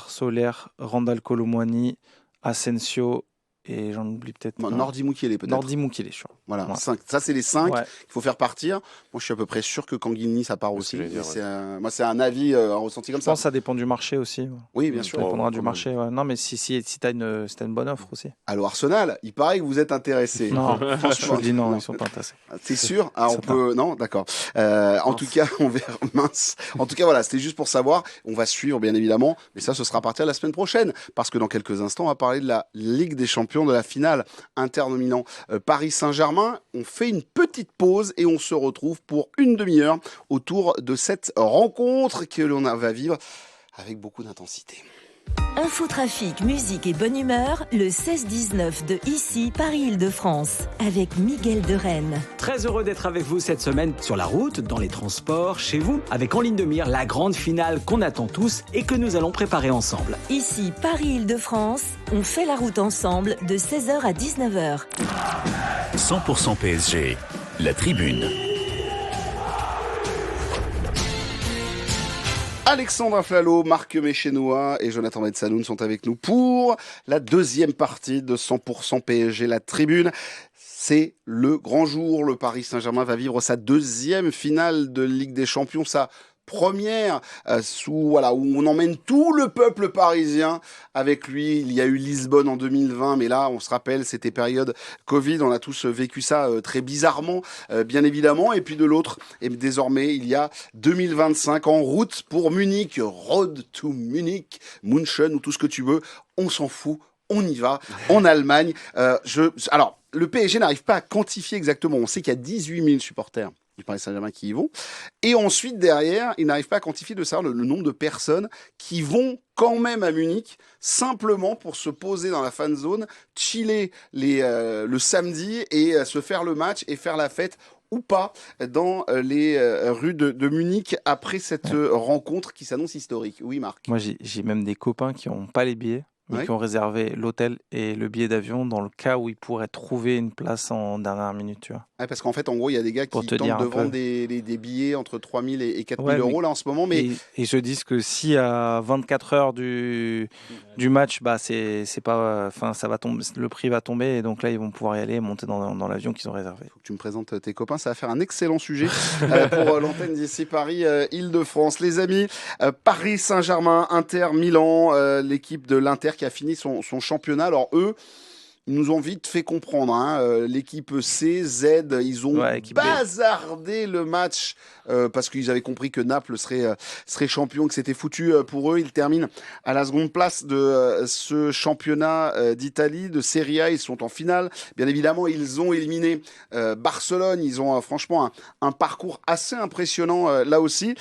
Soler, Randal Colomwani, Asensio et j'en oublie peut-être. Nordi Mukiele peut-être. Nordi Mukiele, je crois. Voilà, 5. Ça c'est les 5 Ouais. qu'il faut faire partir. Moi je suis à peu près sûr que Kanguini ça part C'est ce aussi. que j'allais dire, Mais moi c'est un avis, un ressenti comme Je ça. pense que ça dépend du marché aussi. Oui, bien sûr. Ça dépendra du quand marché. Ouais. Non, mais si t'as une bonne offre aussi. Allô Arsenal, il paraît que vous êtes intéressé. Non, franchement, je dis non, ils sont pas intéressés. C'est sûr? Ah, on Certain. peut. Non, d'accord. En tout cas, on verra. Mince. En tout cas, voilà, c'était juste pour savoir. On va suivre, bien évidemment, mais ça, ce sera à partir de la semaine prochaine, parce que dans quelques instants, on va parler de la Ligue des Champions, de la finale Inter-Milan Paris Saint-Germain. On fait une petite pause et on se retrouve pour une demi-heure autour de cette rencontre que l'on va vivre avec beaucoup d'intensité. Infotrafic, musique et bonne humeur, le 16-19 de ici, Paris-Île-de-France, avec Miguel de Rennes. Très heureux d'être avec vous cette semaine sur la route, dans les transports, chez vous, avec en ligne de mire la grande finale qu'on attend tous et que nous allons préparer ensemble. Ici, Paris-Île-de-France, on fait la route ensemble de 16h à 19h. 100% PSG, la tribune. Alexandre Aflalo, Marc Méchénois et Jonathan Metsanoun sont avec nous pour la deuxième partie de 100% PSG, la tribune. C'est le grand jour. Le Paris Saint-Germain va vivre sa deuxième finale de Ligue des Champions, sa première où on emmène tout le peuple parisien avec lui. Il y a eu Lisbonne en 2020, mais là, on se rappelle, c'était période Covid. On a tous vécu ça très bizarrement, bien évidemment. Et puis de l'autre, et désormais, il y a 2025 en route pour Munich, Road to Munich, München ou tout ce que tu veux. On s'en fout. On y va, en Allemagne. Alors, le PSG n'arrive pas à quantifier exactement. On sait qu'il y a 18 000 supporters du Paris Saint-Germain qui y vont. Et ensuite, derrière, ils n'arrivent pas à quantifier de savoir le nombre de personnes qui vont quand même à Munich, simplement pour se poser dans la fan zone, chiller le samedi et se faire le match et faire la fête ou pas dans les rues de Munich après cette rencontre qui s'annonce historique. Oui, Marc. Moi, j'ai même des copains qui n'ont pas les billets, mais qui ont réservé l'hôtel et le billet d'avion dans le cas où ils pourraient trouver une place en dernière minute, tu vois. Ouais, parce qu'en fait, en gros, il y a des gars qui tentent de vendre des billets entre 3 000 et 4 000 euros là en ce moment. Mais... Et ils se disent que si à 24 heures du match, bah, c'est pas, ça va tomber, le prix va tomber et donc là, ils vont pouvoir y aller et monter dans l'avion qu'ils ont réservé. Il faut que tu me présentes tes copains. Ça va faire un excellent sujet pour l'antenne d'ici Paris, Île-de-France. Les amis, Paris Saint-Germain, Inter, Milan, l'équipe de l'Inter qui a fini son championnat. Alors eux, ils nous ont vite fait comprendre, hein. L'équipe C, Z, ils ont bazardé le match parce qu'ils avaient compris que Naples serait champion, que c'était foutu pour eux. Ils terminent à la seconde place de ce championnat d'Italie, de Serie A. Ils sont en finale. Bien évidemment, ils ont éliminé Barcelone. Ils ont franchement un parcours assez impressionnant là aussi.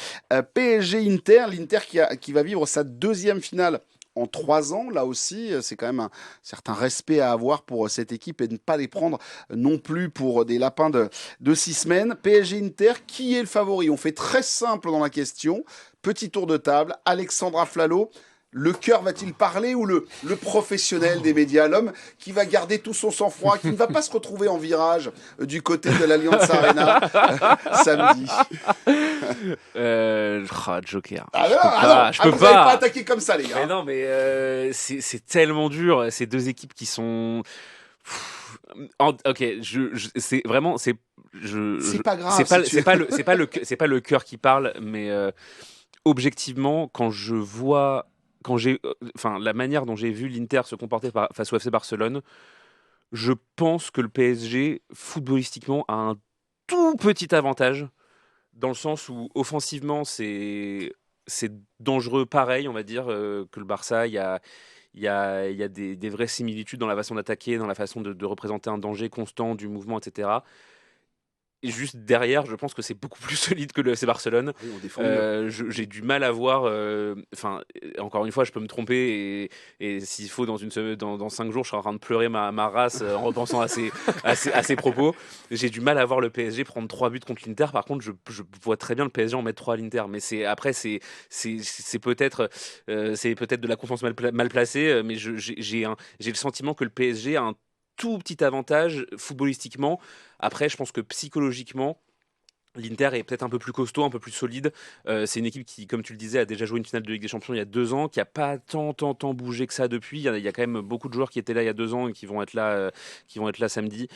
PSG Inter, l'Inter qui va vivre sa deuxième finale en 3 ans. Là aussi, c'est quand même un certain respect à avoir pour cette équipe et de ne pas les prendre non plus pour des lapins de 6 semaines. PSG Inter, qui est le favori? On fait très simple dans la question. Petit tour de table. Alexandra Flalo. Le cœur va-t-il parler ou le professionnel des médias, l'homme qui va garder tout son sang-froid, qui ne va pas se retrouver en virage du côté de l'Allianz Arena samedi? Joker. Je peux pas. Vous n'allez pas attaquer comme ça, les gars. Mais non, mais c'est tellement dur. Ces deux équipes qui sont. Ok, c'est vraiment c'est pas grave. C'est pas le cœur qui parle, mais objectivement, la manière dont j'ai vu l'Inter se comporter face au FC Barcelone, je pense que le PSG footballistiquement a un tout petit avantage dans le sens où offensivement c'est dangereux pareil, on va dire, que le Barça. Il y a des vraies similitudes dans la façon d'attaquer, dans la façon de représenter un danger constant du mouvement, etc. Et juste derrière, je pense que c'est beaucoup plus solide que le FC Barcelone. Oui, on défend mieux. J'ai du mal à voir. Encore une fois, je peux me tromper et s'il faut, dans 5 jours, je serai en train de pleurer ma race en repensant à ces propos. J'ai du mal à voir le PSG prendre 3 buts contre l'Inter. Par contre, je vois très bien le PSG en mettre 3 à l'Inter. Mais c'est peut-être de la confiance mal placée. Mais j'ai le sentiment que le PSG a un tout petit avantage footballistiquement. Après, je pense que psychologiquement, l'Inter est peut-être un peu plus costaud, un peu plus solide. C'est une équipe qui, comme tu le disais, a déjà joué une finale de Ligue des Champions il y a 2 ans, qui n'a pas tant bougé que ça depuis. Il y a quand même beaucoup de joueurs qui étaient là il y a 2 ans et qui vont être là samedi.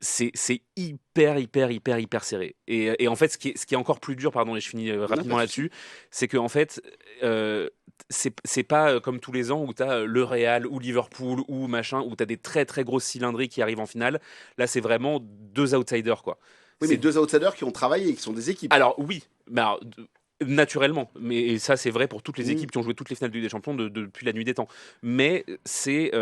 C'est hyper serré. Et en fait, ce qui est encore plus dur, pardon, et je finis rapidement là-dessus, c'est que en fait, c'est pas comme tous les ans où tu as le Real ou Liverpool ou machin, où tu as des très très grosses cylindries qui arrivent en finale. Là, c'est vraiment 2 outsiders, quoi. Oui, mais 2 outsiders qui ont travaillé et qui sont des équipes. Alors oui, mais naturellement, mais ça c'est vrai pour toutes les équipes qui ont joué toutes les finales de Ligue des Champions depuis la nuit des temps. Mais c'est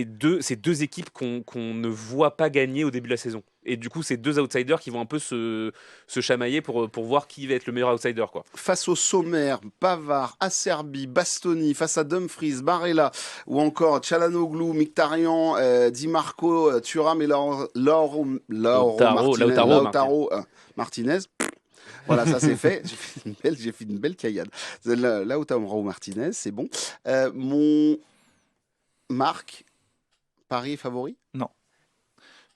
deux équipes qu'on ne voit pas gagner au début de la saison. Et du coup, c'est 2 outsiders qui vont un peu se chamailler pour voir qui va être le meilleur outsider, quoi. Face au sommaire, Pavard, Acerbi, Bastoni, face à Dumfries, Barella, ou encore Çalhanoğlu, Mkhitaryan, Di Marco, Thuram et Lautaro Martinez. Voilà, ça c'est fait. J'ai fait une belle caillade. Lautaro Martinez, c'est bon. Mon Marc, Paris est favori?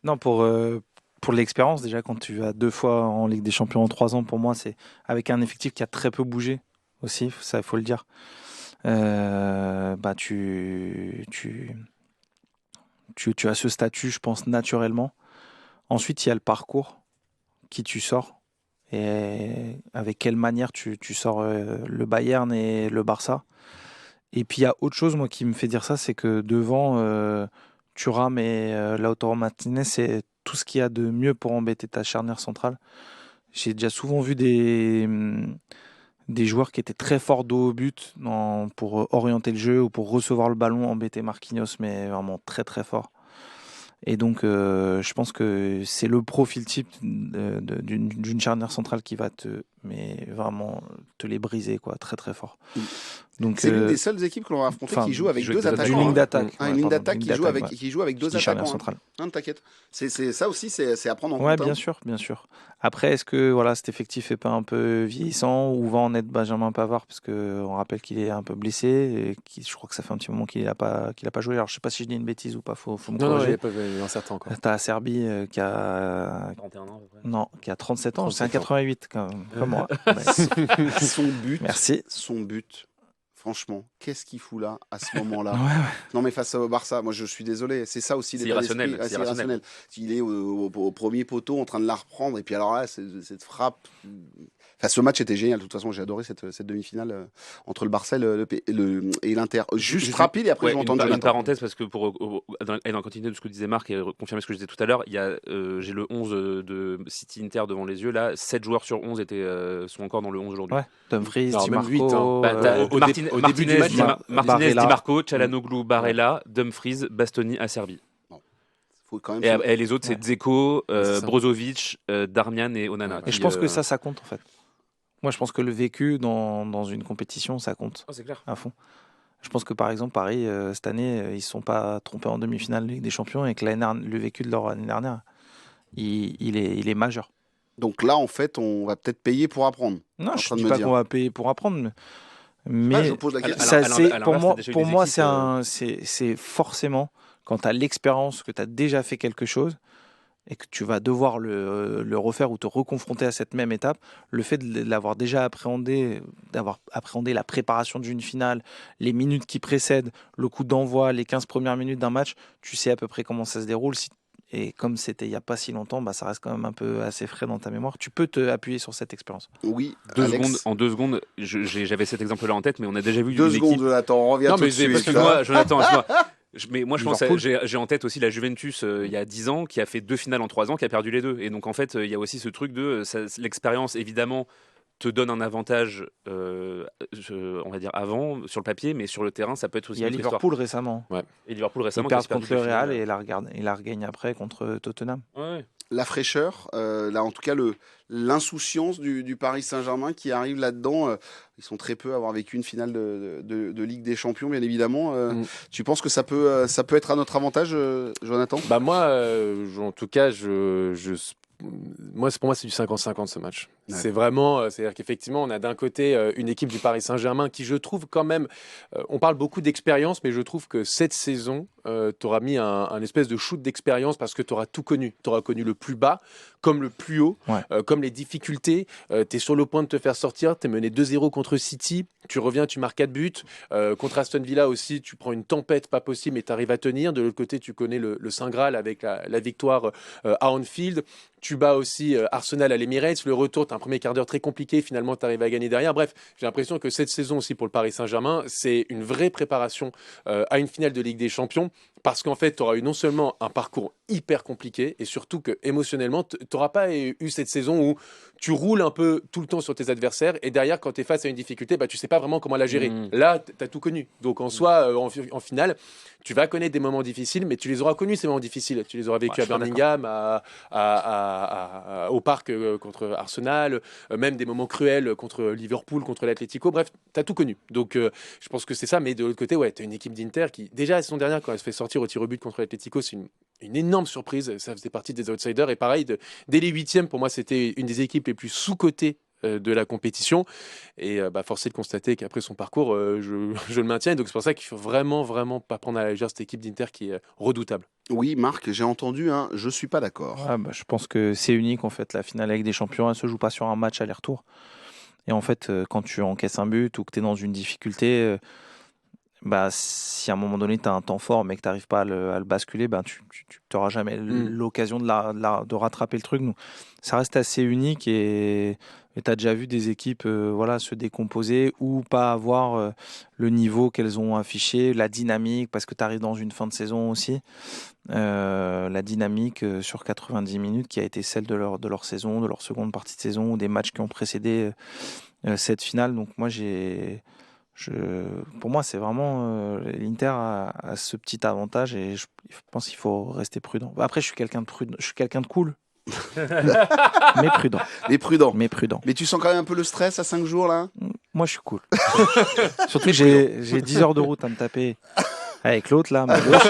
Non, pour l'expérience, déjà, quand tu vas 2 fois en Ligue des Champions en 3 ans, pour moi, c'est avec un effectif qui a très peu bougé aussi, ça, il faut le dire. Tu as ce statut, je pense, naturellement. Ensuite, il y a le parcours, qui tu sors, et avec quelle manière tu sors le Bayern et le Barça. Et puis, il y a autre chose, moi, qui me fait dire ça, c'est que devant Thuram et Lautaro Martinez, c'est tout ce qu'il y a de mieux pour embêter ta charnière centrale. J'ai déjà souvent vu des joueurs qui étaient très forts dos au but pour orienter le jeu ou pour recevoir le ballon, embêter Marquinhos, mais vraiment très très fort. Et donc, je pense que c'est le profil type d'une charnière centrale qui va vraiment te les briser, quoi, très très fort. Donc, c'est l'une des seules équipes que l'on va affronter qui joue avec 2 attaquants. Une ligne d'attaque. Une ligne d'attaque qui joue avec 2 attaquants. Centrale. Non, t'inquiète. C'est ça aussi, c'est à prendre en compte. Ouais, bien sûr. Après, est-ce que cet effectif est pas un peu vieillissant? Où va en être Benjamin Pavard? Parce qu'on rappelle qu'il est un peu blessé. Et je crois que ça fait un petit moment qu'il a pas joué. Alors, je sais pas si je dis une bêtise ou pas. Faut me corriger. Non, il n'y a pas un certain encore. T'as Acerbi qui a 31 ans à peu près. Non, qui a 37 ans. C'est un 88 comme moi. Son but. Merci. Son but. Franchement, qu'est-ce qu'il fout là, à ce moment-là? Ouais. Non, mais face au Barça, moi je suis désolé, c'est ça aussi. C'est irrationnel. C'est irrationnel. Il est au premier poteau en train de la reprendre, et puis alors là, cette frappe. Enfin, ce match était génial, de toute façon, j'ai adoré cette demi-finale entre le Barça et l'Inter. Juste rapide, et après je m'entends une parenthèse, parce que pour aller dans la continuité de ce que disait Marc et confirmer ce que je disais tout à l'heure, j'ai le 11 de City Inter devant les yeux. Là, 7 joueurs sur 11 sont encore dans le 11 aujourd'hui. Ouais, Dumfries, Di même 8, Marco. Au début du match, Martinez, Di Marco, Çalhanoğlu, Barella, Dumfries, Bastoni, Acerbi. Faut quand même et les autres, c'est Dzeko, Brozovic, Darmian et Onana. Et je pense que ça compte en fait. Moi, je pense que le vécu dans une compétition, ça compte. C'est clair. À fond. Je pense que par exemple Paris cette année ils ne se sont pas trompés en demi-finale de Ligue des Champions et que le vécu de leur année dernière il est majeur. Donc là, en fait, on va peut-être payer pour apprendre. Non, en je train ne de dis me pas dire. qu'on va payer pour apprendre, Ah, mais je pose la question. ça, c'est, à pour l'inverse, moi, t'as déjà eu pour des moi équipes, c'est forcément quand tu as l'expérience, que tu as déjà fait quelque chose et que tu vas devoir le refaire ou te reconfronter à cette même étape, le fait de l'avoir déjà appréhendé, d'avoir appréhendé la préparation d'une finale, les minutes qui précèdent, le coup d'envoi, les 15 premières minutes d'un match, tu sais à peu près comment ça se déroule. Et comme c'était il n'y a pas si longtemps, bah, ça reste quand même un peu assez frais dans ta mémoire. Tu peux te appuyer sur cette expérience. Oui, 2 Alex. secondes, en 2 secondes, j'avais cet exemple-là en tête, mais on a déjà vu 2 une secondes, équipe. Jonathan, on revient Non, tout mais de c'est suite. parce que hein. Jonathan, excuse-moi. Mais moi, je pense, Liverpool. j'ai en tête aussi la Juventus il y a 10 ans, qui a fait 2 finales en 3 ans, qui a perdu les 2. Et donc, en fait, il y a aussi ce truc de l'expérience, évidemment, te donne un avantage, on va dire, avant, sur le papier, mais sur le terrain, ça peut être aussi Il y a une autre histoire. Liverpool récemment. Et Liverpool Ils récemment, qui a perdent aussi perdu contre le 2 Real finales. et la regagne après contre Tottenham. Ouais. La fraîcheur, là, en tout cas, l'insouciance du Paris Saint-Germain qui arrive là-dedans. Ils sont très peu à avoir vécu une finale de Ligue des Champions, bien évidemment. Tu penses que ça peut être à notre avantage, Jonathan? Bah moi, en tout cas, pour moi, c'est du 50-50 ce match. Ouais. C'est vraiment, c'est-à-dire qu'effectivement, on a d'un côté une équipe du Paris Saint-Germain qui, je trouve quand même, on parle beaucoup d'expérience, mais je trouve que cette saison, tu auras mis un espèce de shoot d'expérience parce que tu auras tout connu. Tu auras connu le plus bas, comme le plus haut, comme les difficultés. Tu es sur le point de te faire sortir, tu es mené 2-0 contre City, tu reviens, tu marques 4 buts. Contre Aston Villa aussi, tu prends une tempête pas possible, mais tu arrives à tenir. De l'autre côté, tu connais le Saint Graal avec la victoire à Anfield. Tu bats aussi Arsenal à l'Emirates. Le retour, tu as un premier quart d'heure très compliqué. Finalement, tu arrives à gagner derrière. Bref, j'ai l'impression que cette saison aussi pour le Paris Saint-Germain, c'est une vraie préparation à une finale de Ligue des Champions. Parce qu'en fait, tu auras eu non seulement un parcours hyper compliqué, et surtout que émotionnellement, tu n'auras pas eu cette saison où tu roules un peu tout le temps sur tes adversaires, et derrière, quand tu es face à une difficulté, bah, tu ne sais pas vraiment comment la gérer. Là, tu as tout connu. Donc en soi, en finale, tu vas connaître des moments difficiles, mais tu les auras connus, ces moments difficiles. Tu les auras vécus à Birmingham, au parc contre Arsenal, même des moments cruels contre Liverpool, contre l'Atlético. Bref, tu as tout connu. Donc je pense que c'est ça. Mais de l'autre côté, tu as une équipe d'Inter qui, déjà, la saison dernière, quand elle se fait sortir au tir au but contre l'Atlético, c'est une énorme surprise. Ça faisait partie des outsiders. Et pareil, dès les huitièmes, pour moi, c'était une des équipes les plus sous-cotées de la compétition. Et force est de constater qu'après son parcours, je le maintiens. Donc c'est pour ça qu'il faut vraiment pas prendre à la légère cette équipe d'Inter qui est redoutable. Oui, Marc, j'ai entendu, je suis pas d'accord. Ouais, je pense que c'est unique en fait. La finale avec des champions, elle se joue pas sur un match aller-retour. Et en fait, quand tu encaisses un but ou que tu es dans une difficulté, si à un moment donné tu as un temps fort mais que tu n'arrives pas à le basculer, tu n'auras jamais l'occasion de rattraper le truc. Donc, ça reste assez unique et tu as déjà vu des équipes se décomposer ou pas avoir le niveau qu'elles ont affiché, la dynamique, parce que tu arrives dans une fin de saison aussi. La dynamique sur 90 minutes qui a été celle de leur saison, de leur seconde partie de saison ou des matchs qui ont précédé cette finale. Donc moi pour moi c'est vraiment l'Inter a ce petit avantage et je pense qu'il faut rester prudent. Après je suis quelqu'un de cool. mais prudent. Mais tu sens quand même un peu le stress à 5 jours là? Moi je suis cool. Surtout que j'ai 10 heures de route à me taper avec l'autre là, ma gauche.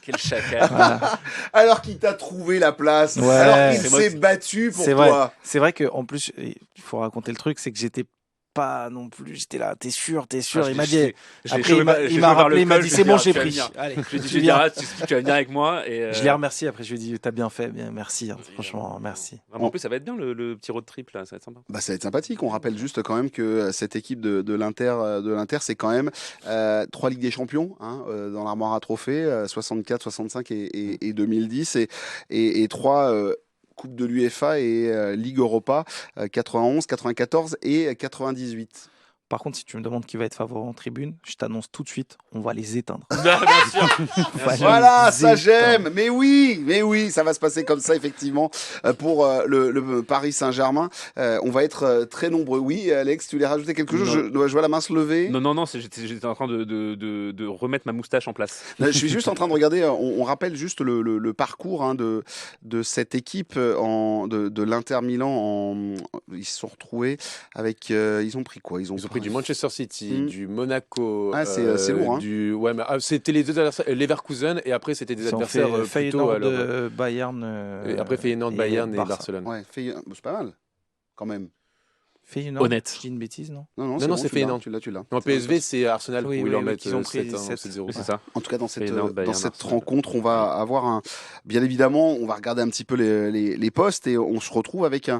Quel chacal. Voilà. Alors qu'il t'a trouvé la place, Ouais. alors qu'il C'est s'est battu pour C'est toi. vrai. C'est vrai qu'en plus, il faut raconter le truc, c'est que j'étais pas non plus, j'étais là, t'es sûr. Il m'a dit, après il m'a rappelé, il m'a dit c'est bon, j'ai pris. Allez, Tu vas venir avec moi. Et je l'ai remercié, après je lui ai dit t'as bien fait, bien, merci, franchement, merci. Vraiment, en plus, ça va être bien le petit road trip là, ça va être sympa. Ça va être sympathique. On rappelle juste quand même que cette équipe de l'Inter, c'est quand même 3 Ligues des Champions dans l'armoire à trophées, 64, 65 et 2010, et 3 Coupe de l'UEFA et Ligue Europa, 91, 94 et 98. Par contre, si tu me demandes qui va être favori en tribune, je t'annonce tout de suite, on va les éteindre. Bien sûr. Voilà, ça j'aime. Mais oui, ça va se passer comme ça effectivement pour le Paris Saint-Germain. On va être très nombreux. Oui, Alex, tu voulais rajouter quelque chose? Je vois la main se lever. Non, j'étais en train de remettre ma moustache en place. Je suis juste en train de regarder. On rappelle juste le parcours de cette équipe de l'Inter Milan. Ils se sont retrouvés avec. Ils ont pris quoi? Ils ont pris pris du Manchester City, du Monaco. C'est lourd. Hein. Ouais, mais, c'était les deux adversaires, Leverkusen, et après c'était des adversaires plutôt. Feyenoord, Bayern. Et après Feyenoord, Bayern et Barcelone. Ouais, c'est pas mal, quand même. Feyenoord. Honnête. Je dis une bêtise, non? Non, c'est Feyenoord. Tu l'as. Non, PSV, c'est Arsenal, oui, où ils leur oui, mettent qu'ils ont pris 7-0. C'est ça. En tout cas, dans cette Arsenal. rencontre, on va avoir bien évidemment, on va regarder un petit peu les postes et on se retrouve avec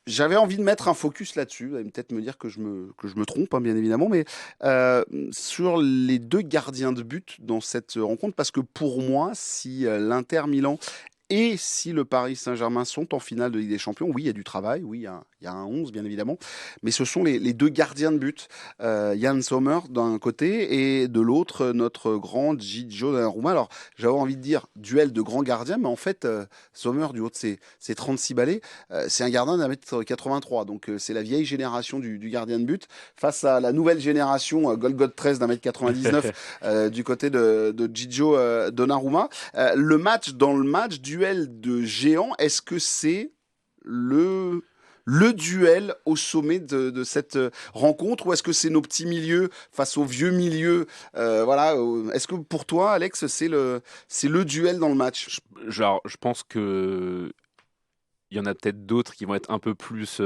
j'avais envie de mettre un focus là-dessus. Vous allez peut-être me dire que je me trompe, hein, bien évidemment, mais sur les deux gardiens de but dans cette rencontre, parce que pour moi, si l'Inter Milan et si le Paris Saint-Germain sont en finale de Ligue des Champions, oui, il y a du travail, oui, il y a un 11, bien évidemment, mais ce sont les deux gardiens de but, Yann Sommer d'un côté et de l'autre, notre grand Gigio Donnarumma. Alors, j'avais envie de dire duel de grands gardiens, mais en fait, Sommer, du haut de ses 36 balais, c'est un gardien d'1m83, donc c'est la vieille génération du gardien de but, face à la nouvelle génération, Golgot 13 d'1m99, du côté de Gigio Donnarumma. Dans le match, duel de géants, est-ce que c'est le duel au sommet de cette rencontre, ou est-ce que c'est nos petits milieux face aux vieux milieux, voilà. Est-ce que pour toi, Alex, c'est le duel dans le match? Je pense que il y en a peut-être d'autres qui vont être un peu plus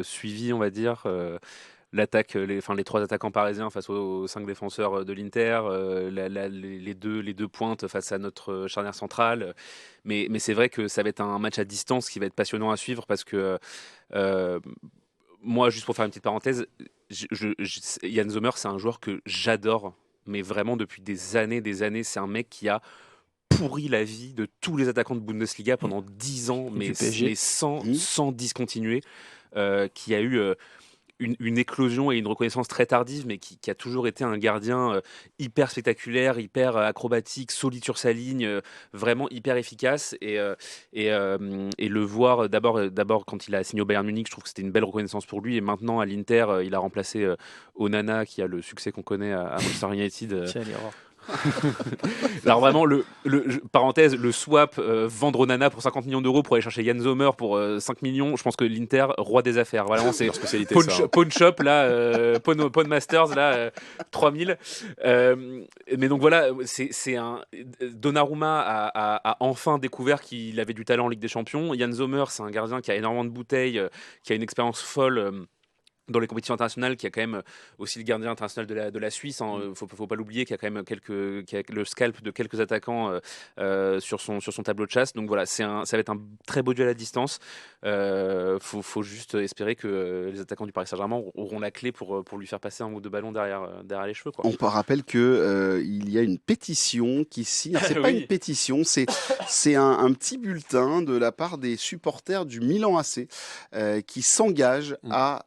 suivis, on va dire. L'attaque, les trois attaquants parisiens face aux 5 défenseurs de l'Inter, les deux pointes face à notre charnière centrale. Mais c'est vrai que ça va être un match à distance qui va être passionnant à suivre, parce que moi, juste pour faire une petite parenthèse, Yann Sommer, c'est un joueur que j'adore, mais vraiment depuis des années. C'est un mec qui a pourri la vie de tous les attaquants de Bundesliga pendant 10 ans, mais sans discontinuer, qui a eu une éclosion et une reconnaissance très tardive, mais qui a toujours été un gardien hyper spectaculaire, hyper acrobatique, solide sur sa ligne, vraiment hyper efficace. Et le voir d'abord quand il a signé au Bayern Munich, je trouve que c'était une belle reconnaissance pour lui. Et maintenant à l'Inter, il a remplacé Onana, qui a le succès qu'on connaît à Manchester United. Quelle erreur. Alors vraiment, parenthèse, le swap, vendre Onana pour 50 millions d'euros pour aller chercher Yann Sommer pour 5 millions, je pense que l'Inter, roi des affaires, vraiment, c'est leur spécialité. Pawn shop, là, Pawn Masters, là, 3000. Mais donc voilà, c'est un Donnarumma a enfin découvert qu'il avait du talent en Ligue des Champions. Yann Sommer, c'est un gardien qui a énormément de bouteilles, qui a une expérience folle dans les compétitions internationales, qui a quand même aussi le gardien international de la Suisse, hein. Faut pas l'oublier, qui a quand même qui a le scalp de quelques attaquants sur son tableau de chasse. Donc voilà, ça va être un très beau duel à distance. Faut juste espérer que les attaquants du Paris Saint-Germain auront la clé pour lui faire passer un ou deux ballons derrière les cheveux, quoi. On rappelle que il y a une pétition qui signe. C'est pas une pétition, c'est un petit bulletin de la part des supporters du Milan AC qui s'engagent à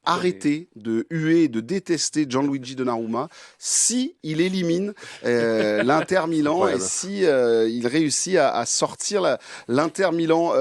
arrêter de huer et de détester Gianluigi Donnarumma si il élimine l'Inter Milan et si il réussit à sortir l'Inter Milan.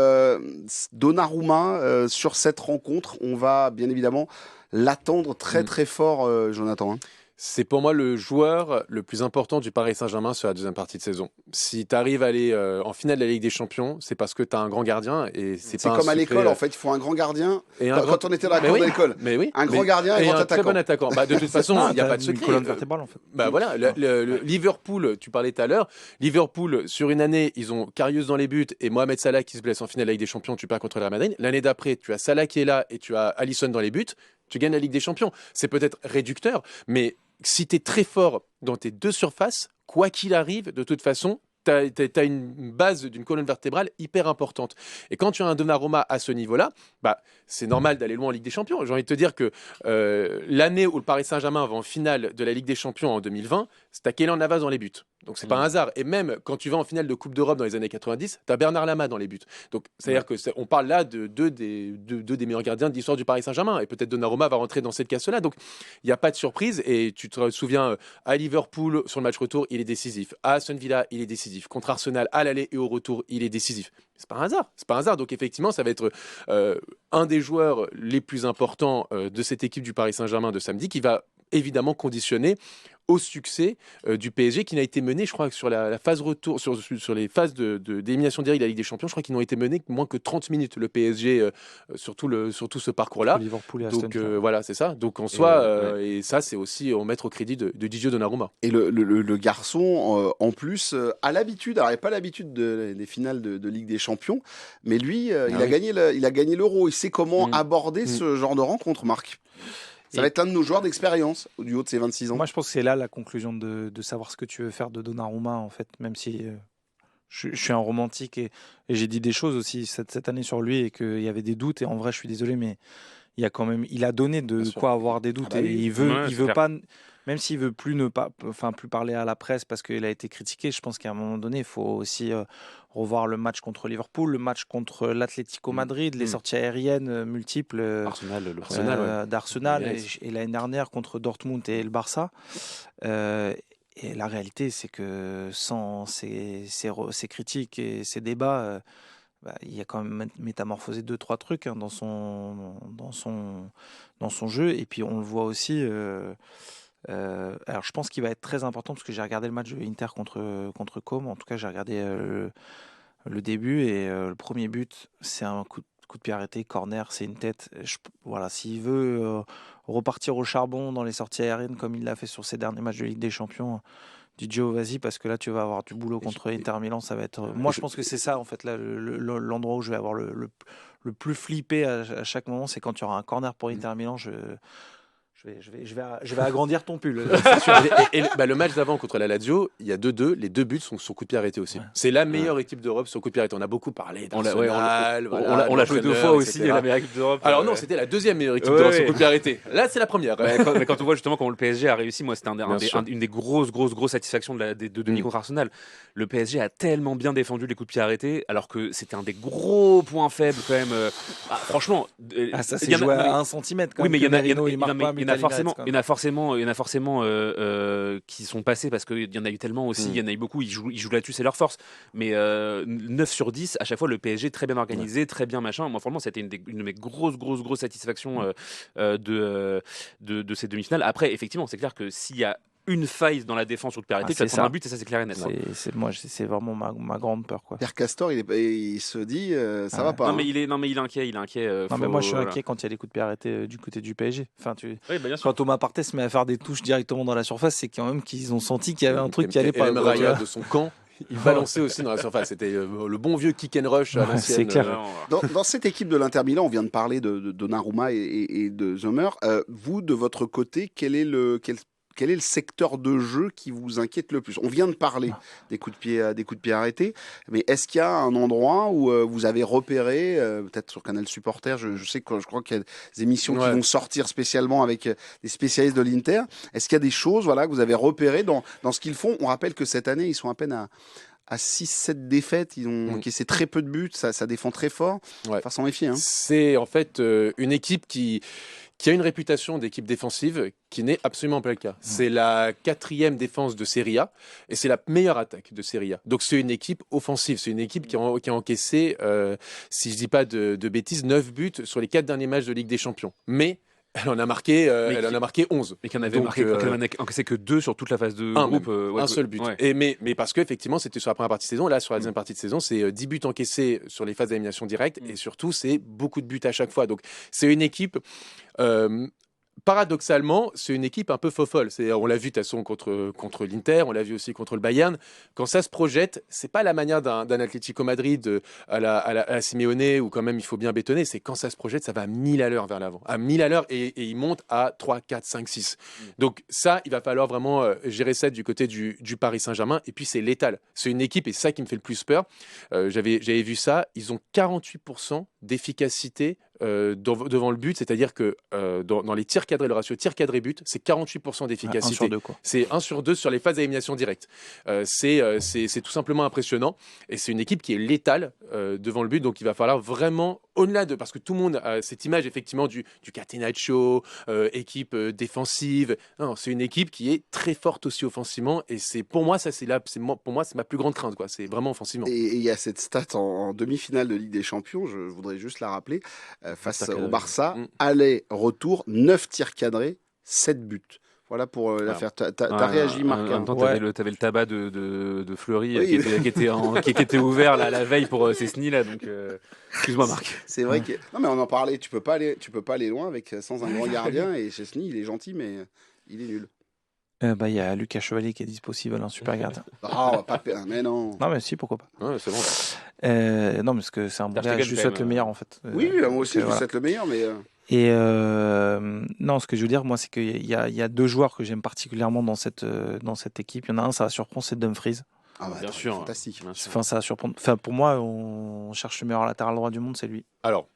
Donnarumma, sur cette rencontre, on va bien évidemment l'attendre très très fort, Jonathan, hein. C'est pour moi le joueur le plus important du Paris Saint-Germain sur la deuxième partie de saison. Si tu arrives à aller en finale de la Ligue des Champions, c'est parce que tu as un grand gardien. Et c'est pas comme à l'école, en fait, il faut un grand gardien. Et quand on était dans la cour de l'école, un grand gardien et un grand attaquant. Très bon attaquant. Bah, de toute façon, il n'y a pas de secret. Une colonne vertébrale, en fait. Bah, voilà, le Liverpool, tu parlais tout à l'heure. Liverpool, sur une année, ils ont Karius dans les buts et Mohamed Salah qui se blesse en finale de la Ligue des Champions, tu perds contre le Real Madrid. L'année d'après, tu as Salah qui est là et tu as Alisson dans les buts. Tu gagnes la Ligue des Champions. C'est peut-être réducteur, mais si tu es très fort dans tes deux surfaces, quoi qu'il arrive, de toute façon, tu as une base d'une colonne vertébrale hyper importante. Et quand tu as un Donnarumma à ce niveau-là, bah, c'est normal d'aller loin en Ligue des Champions. J'ai envie de te dire que l'année où le Paris Saint-Germain va en finale de la Ligue des Champions en 2020, c'est à Keylor Navas dans les buts. Donc c'est pas un hasard. Et même quand tu vas en finale de Coupe d'Europe dans les années 90, tu as Bernard Lama dans les buts. Donc c'est-à-dire qu'on parle là de deux des meilleurs gardiens de l'histoire du Paris Saint-Germain. Et peut-être Donnarumma va rentrer dans cette casse-là. Donc il n'y a pas de surprise. Et tu te souviens, à Liverpool, sur le match retour, il est décisif. À Aston Villa, il est décisif. Contre Arsenal, à l'aller et au retour, il est décisif. C'est pas un hasard. C'est pas un hasard. Donc effectivement, ça va être un des joueurs les plus importants de cette équipe du Paris Saint-Germain de samedi, qui va évidemment conditionner au succès du PSG qui n'a été mené, je crois, que sur la phase retour, sur les phases d'élimination directe de la Ligue des Champions, je crois qu'ils n'ont été menés que moins que 30 minutes, le PSG, sur tout ce parcours-là. Liverpool et Donc Aston Villa. voilà, c'est ça. Donc en soi, et ça, c'est aussi en mettre au crédit de Didier Donnarumma. Et le garçon, en plus, a l'habitude, alors il n'a pas l'habitude des finales de Ligue des Champions, mais lui, il a gagné l'Euro. Il sait comment aborder ce genre de rencontre, Marc. Ça va être l'un de nos joueurs d'expérience du haut de ses 26 ans. Moi, je pense que c'est là la conclusion de savoir ce que tu veux faire de Donnarumma, en fait, même si je suis un romantique et j'ai dit des choses aussi cette année sur lui et qu'il y avait des doutes. Et en vrai, je suis désolé, mais il a donné de quoi avoir des doutes. Ah bah oui. Et il veut pas, même s'il veut plus plus parler à la presse parce qu'il a été critiqué. Je pense qu'à un moment donné, il faut aussi revoir le match contre Liverpool, le match contre l'Atlético Madrid, les sorties aériennes multiples d'Arsenal et l'année dernière contre Dortmund et le Barça. Et la réalité, c'est que sans ces critiques et ces débats, il a quand même métamorphosé 2-3 trucs dans son jeu. Et puis on le voit aussi. Alors je pense qu'il va être très important parce que j'ai regardé le match de Inter contre Com. En tout cas, j'ai regardé le début et le premier but, c'est un coup de pied arrêté, corner, c'est une tête. Voilà, s'il veut repartir au charbon dans les sorties aériennes comme il l'a fait sur ses derniers matchs de Ligue des Champions, Didio, vas-y, parce que là tu vas avoir du boulot contre Inter Milan. Ça va être. Moi, je pense que c'est ça en fait là, l'endroit où je vais avoir le plus flippé à chaque moment, c'est quand tu auras un corner pour Inter Milan. Je vais agrandir ton pull. C'est sûr. Le match d'avant contre la Lazio, il y a 2-2. Les 2 buts sont sur coup de pied arrêté aussi. Ouais. C'est la meilleure équipe d'Europe sur coup de pied arrêté. On a beaucoup parlé. On l'a joué 2 fois aussi, la meilleure équipe d'Europe. Alors non, c'était la deuxième meilleure équipe d'Europe sur coup de pied arrêté. Là, c'est la première. Mais quand on voit justement comment le PSG a réussi, moi, c'était une des grosses satisfactions de demi contre Arsenal. Le PSG a tellement bien défendu les coups de pied arrêtés, alors que c'était un des gros points faibles quand même. Franchement, ça c'est joué à 1 cm. Oui, mais il y en a forcément qui sont passés parce qu'il y en a eu tellement aussi, il y en a eu beaucoup, ils jouent là-dessus, c'est leur force. Mais 9 sur 10, à chaque fois, le PSG très bien organisé, très bien machin. Moi, franchement, c'était une de mes grosses satisfactions de ces demi-finales. Après, effectivement, c'est clair que s'il y a une faille dans la défense ou de périté, tu vas prendre un but et ça c'est clair et net. C'est vraiment ma grande peur, quoi. Père Castor, il se dit ça va pas. Non mais il est inquiet, mais moi je suis inquiet quand il y a des coups de pied arrêtés du côté du PSG. Enfin quand Thomas Partey se met à faire des touches directement dans la surface, c'est quand même qu'ils ont senti qu'il y avait un truc qui allait pas. Même Raya de son camp. Il balançait aussi dans la surface. C'était le bon vieux kick and rush à l'ancienne. C'est clair. Dans cette équipe de l'Inter Milan, on vient de parler de Donnarumma et de Sommer. Vous, de votre côté, quel est le secteur de jeu qui vous inquiète le plus? On vient de parler des coups de pied arrêtés, mais est-ce qu'il y a un endroit où vous avez repéré, peut-être sur Canal Supporter, je sais que je crois qu'il y a des émissions qui vont sortir spécialement avec des spécialistes de l'Inter. Est-ce qu'il y a des choses que vous avez repérées dans ce qu'ils font? On rappelle que cette année, ils sont à peine à 6-7 défaites, ils ont encaissé très peu de buts, ça défend très fort. Enfin, s'en méfier. C'est en fait une équipe qui a une réputation d'équipe défensive qui n'est absolument pas le cas. C'est la 4e défense de Serie A et c'est la meilleure attaque de Serie A. Donc c'est une équipe offensive, c'est une équipe qui a encaissé, si je dis pas de bêtises, 9 buts sur les 4 derniers matchs de Ligue des Champions. Mais elle en a marqué 11. Mais qu'il en avait encaissé que 2 sur toute la phase de groupe. Un seul but. Ouais. Mais parce qu'effectivement, c'était sur la première partie de saison. Là, sur la deuxième partie de saison, c'est 10 buts encaissés sur les phases d'élimination directe. Et surtout, c'est beaucoup de buts à chaque fois. Donc, c'est une équipe... paradoxalement, c'est une équipe un peu fofolle. On l'a vu de toute façon contre l'Inter, on l'a vu aussi contre le Bayern. Quand ça se projette, c'est pas la manière d'un Atlético Madrid à la Simeone où quand même il faut bien bétonner. C'est quand ça se projette, ça va à 1000 à l'heure vers l'avant. À 1000 à l'heure et il monte à 3, 4, 5, 6. Donc ça, il va falloir vraiment gérer ça du côté du Paris Saint-Germain. Et puis c'est létal. C'est une équipe, et c'est ça qui me fait le plus peur. J'avais vu ça. Ils ont 48% d'efficacité devant le but, c'est-à-dire que dans les tirs cadrés, le ratio tir cadré but, c'est 48% d'efficacité. 1 sur 2, quoi. C'est 1 sur 2 sur les phases d'élimination directe. C'est tout simplement impressionnant et c'est une équipe qui est létale devant le but, donc il va falloir vraiment, au-delà de, parce que tout le monde a cette image effectivement du catenaccio, équipe défensive. Non, c'est une équipe qui est très forte aussi offensivement et pour moi c'est ma plus grande crainte, quoi. C'est vraiment offensivement. Et il y a cette stat en demi-finale de Ligue des Champions, je voudrais juste la rappeler. Face au Barça, aller-retour, 9 tirs cadrés, 7 buts. Voilà pour l'affaire. T'as Ouais, réagi, Marc. En même temps, Ouais. t'avais le tabac de Fleury Oui. qui était ouvert la veille pour Cessny là, donc excuse-moi Marc. C'est vrai que non mais on en parlait. Tu peux pas aller loin avec sans un grand gardien et Chesney il est gentil mais il est nul. Il y a Lucas Chevalier qui est disponible, un super gardien. Ah on va pas mais non. Non, mais si, pourquoi pas. Ouais, c'est bon. Non, parce que c'est un bon Ter gars, Stegen, je lui quand souhaite même, le meilleur en fait. Oui moi aussi je voilà. souhaite le meilleur mais Et non, ce que je veux dire, moi, c'est qu'il y a deux joueurs que j'aime particulièrement dans cette équipe. Il y en a un, ça va surprendre, c'est Dumfries. ah bah, Bien attends, sûr. fantastique. Bien sûr. Enfin, ça va surprendre. Enfin, pour moi, on cherche le meilleur latéral droit du monde, c'est lui. Alors,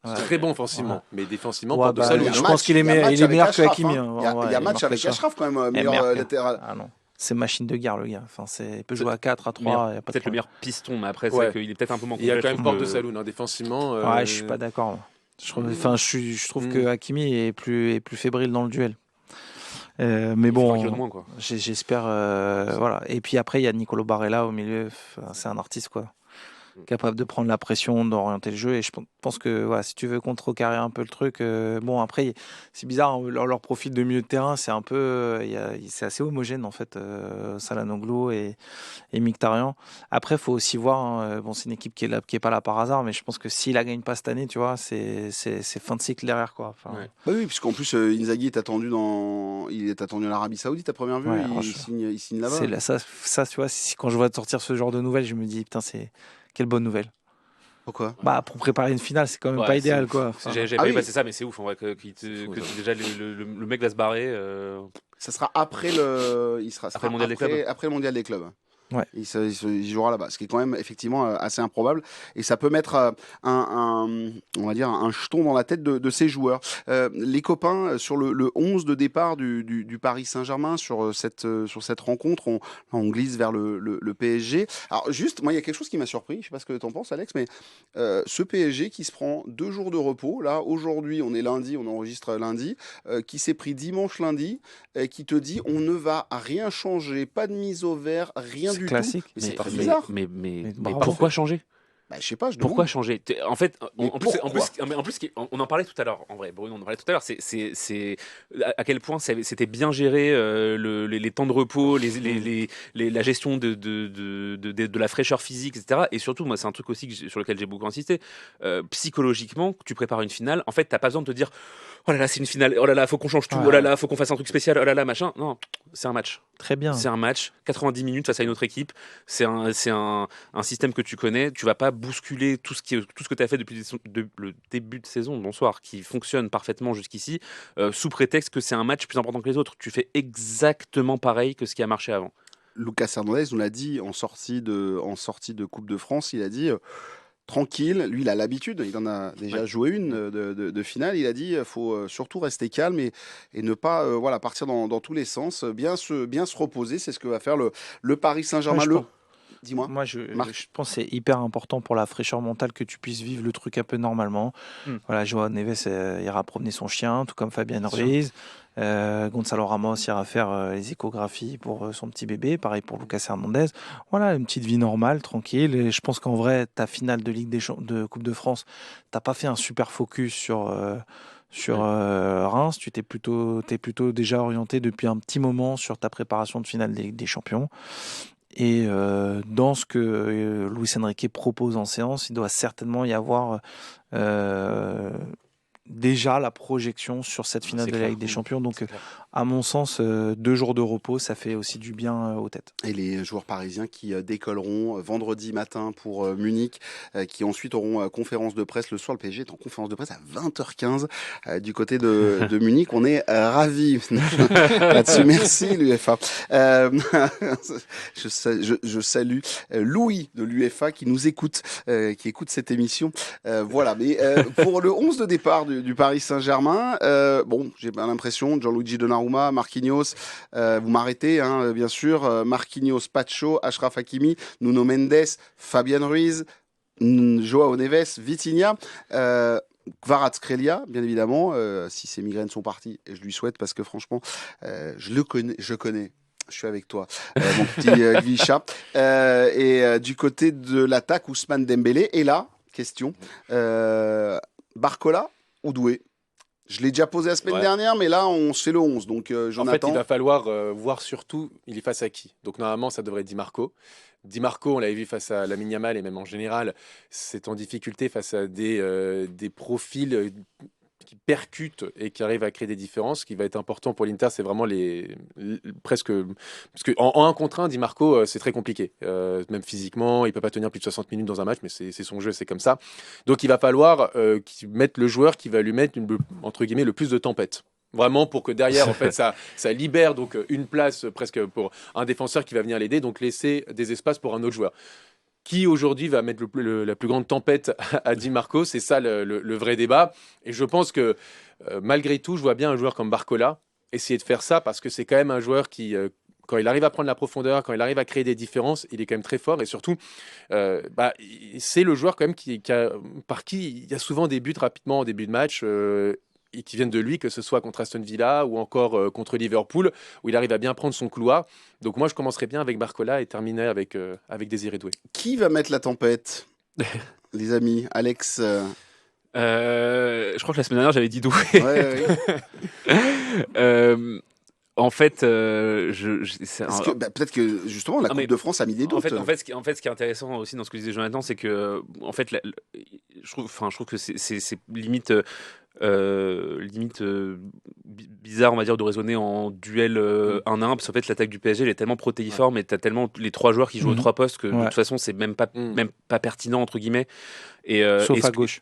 Ouais. très bon offensivement, mais défensivement, Ouais, porte de bah, salut. Il y a je match- pense qu'il est il y a meilleur- match il est avec meilleur que Achraf, Hakimi, hein. hein. Il y a Ouais, match marque avec Achraf. Achraf quand même Eh, meilleur merde. latéral. Ah non, c'est machine de guerre, le gars. Enfin, il peut jouer à 4, à 3, Meilleur- il y a pas de Peut-être le problème. meilleur piston, mais après, c'est Ouais. vrai qu'il est peut-être un peu moins Il y a complet, quand je même trouve porte de que- Saloon, hein, défensivement. Ouais, je suis pas d'accord. Je trouve que Hakimi est plus fébrile dans le duel. Mais Il faut un kilo de bon, moins, quoi. j'espère. Voilà. Et puis après, il y a Nicolo Barella au milieu. Enfin, c'est un artiste, quoi. Capable de prendre la pression, d'orienter le jeu. Et je pense que voilà, si tu veux contrecarrer un peu le truc, bon, après, c'est bizarre, hein, leur profil de milieu de terrain, c'est un peu. C'est assez homogène, en fait, Çalhanoğlu et Mkhitaryan. Après, il faut aussi voir. Hein, bon, c'est une équipe qui est pas là par hasard, mais je pense que s'il la gagne pas cette année, tu vois, c'est fin de cycle derrière, quoi. Enfin, Ouais. Bah oui puisqu'en plus Inzaghi est attendu en Arabie Saoudite à première vue. Ouais, il franchement. signe là-bas. c'est ça, tu vois, quand je vois sortir ce genre de nouvelles, je me dis, putain, quelle bonne nouvelle. Pourquoi? Bah, pour préparer une finale, c'est quand même Ouais, pas c'est idéal, ouf. quoi. Enfin, J'avais Ah pas oui. vu passer ça, mais c'est ouf en vrai que déjà le mec va se barrer. Ça sera après le. Il sera Après le mondial des clubs. Après le mondial des clubs. Ouais. Il jouera là-bas, ce qui est quand même effectivement assez improbable. Et ça peut mettre on va dire un jeton dans la tête de ces joueurs. Les copains, sur le 11 de départ du Paris Saint-Germain, sur cette rencontre, on glisse vers le PSG. Alors juste, moi, il y a quelque chose qui m'a surpris. Je ne sais pas ce que tu en penses, Alex, mais ce PSG qui se prend 2 jours de repos. Là, aujourd'hui, on est lundi, on enregistre lundi, qui s'est pris dimanche lundi, qui te dit on ne va rien changer, pas de mise au vert, rien C'est du classique. tout. Mais c'est très mais- bizarre. Mais bravo. pourquoi changer? Bah, je sais pas, je Pourquoi demande. changer? En fait, Mais en plus, pourquoi on en parlait tout à l'heure. En vrai, Bruno, on en parlait tout à l'heure. C'est à quel point c'était bien géré les temps de repos, la gestion de la fraîcheur physique, etc. Et surtout, moi, c'est un truc aussi sur lequel j'ai beaucoup insisté. Psychologiquement, tu prépares une finale. En fait, t'as pas besoin de te dire, oh là là, c'est une finale. Oh là là, faut qu'on change tout. Ouais. Oh là là, faut qu'on fasse un truc spécial. Oh là là, machin. Non, c'est un match. Très bien. C'est un match, 90 minutes face à une autre équipe. C'est un système que tu connais. Tu vas pas bousculer tout ce que tu as fait depuis le début de saison, bonsoir, qui fonctionne parfaitement jusqu'ici, sous prétexte que c'est un match plus important que les autres. Tu fais exactement pareil que ce qui a marché avant. Lucas Hernandez nous l'a dit en sortie de Coupe de France, il a dit tranquille, lui il a l'habitude, il en a déjà joué une de finale, il a dit il faut surtout rester calme et ne pas voilà, partir dans tous les sens, bien se reposer, c'est ce que va faire le Paris Saint-Germain. Ouais, Dis-moi. Moi, je Marc. pense que c'est hyper important pour la fraîcheur mentale que tu puisses vivre le truc un peu normalement. Voilà, Joao Neves ira promener son chien, tout comme Fabien Ruiz. Gonzalo Ramos ira faire les échographies pour son petit bébé. Pareil pour Lucas Hernandez. Voilà, une petite vie normale, tranquille. Et je pense qu'en vrai, ta finale de Ligue de Coupe de France, t'as pas fait un super focus sur Reims. T'es plutôt déjà orienté depuis un petit moment sur ta préparation de finale des Champions. Et dans ce que Luis Enrique propose en séance, il doit certainement y avoir déjà la projection sur cette finale C'est de la clair. Ligue des Champions. Donc, C'est clair. à mon sens, 2 jours de repos, ça fait aussi du bien aux têtes. Et les joueurs parisiens qui décolleront vendredi matin pour Munich, qui ensuite auront conférence de presse le soir. Le PSG est en conférence de presse à 20h15 du côté de Munich. On est ravis là-dessus. Merci l'UEFA. Je salue Louis de l'UEFA qui nous écoute, qui écoute cette émission. Voilà. Mais pour le 11 de départ du Paris Saint-Germain, bon, j'ai l'impression, Gianluigi Donnarumma, Marquinhos, vous m'arrêtez, hein, bien sûr, Marquinhos, Pacho, Achraf Hakimi, Nuno Mendes, Fabien Ruiz, Joao Neves, Vitinha, Kvaratskhelia, bien évidemment, si ses migraines sont parties, et je lui souhaite parce que franchement, je connais. Je suis avec toi, mon petit Glisha. Et du côté de l'attaque, Ousmane Dembélé. Et là, question, Barcola ou Doué? Je l'ai déjà posé la semaine dernière, mais là, on se fait le 11, donc j'en En fait, attends. il va falloir voir surtout, il est face à qui. Donc normalement, ça devrait être Di Marco. Di Marco, on l'avait vu face à Lamine Yamal et même en général, c'est en difficulté face à des profils qui percutent et qui arrivent à créer des différences. Ce qui va être important pour l'Inter, c'est vraiment presque... Parce qu'en 1 contre 1, Di Marco, c'est très compliqué. Même physiquement, il peut pas tenir plus de 60 minutes dans un match, mais c'est son jeu, c'est comme ça. Donc il va falloir mettre le joueur qui va lui mettre, entre guillemets, le plus de tempête. Vraiment pour que derrière, en fait, ça libère donc une place presque pour un défenseur qui va venir l'aider, donc laisser des espaces pour un autre joueur. Qui aujourd'hui va mettre la plus grande tempête à Di Marco? C'est ça le vrai débat. Et je pense que malgré tout, je vois bien un joueur comme Barcola essayer de faire ça parce que c'est quand même un joueur qui, quand il arrive à prendre la profondeur, quand il arrive à créer des différences, il est quand même très fort. Et surtout, c'est le joueur quand même par qui il y a souvent des buts rapidement en début de match. Et qui viennent de lui, que ce soit contre Aston Villa ou encore contre Liverpool, où il arrive à bien prendre son couloir. Donc moi, je commencerai bien avec Barcola et terminer avec Désiré Doué. Qui va mettre la tempête, les amis? Alex Je crois que la semaine dernière, j'avais dit Doué. Ouais. En fait, peut-être que justement la Coupe de France a mis des doutes. En fait, ce qui est intéressant aussi dans ce que disait Jonathan, c'est que en fait, je trouve que c'est limite bizarre, on va dire, de raisonner en duel 1-1, parce qu'en fait l'attaque du PSG elle est tellement protéiforme et t'as tellement les 3 joueurs qui jouent aux 3 postes que de toute façon c'est même pas pertinent entre guillemets. Sauf à gauche.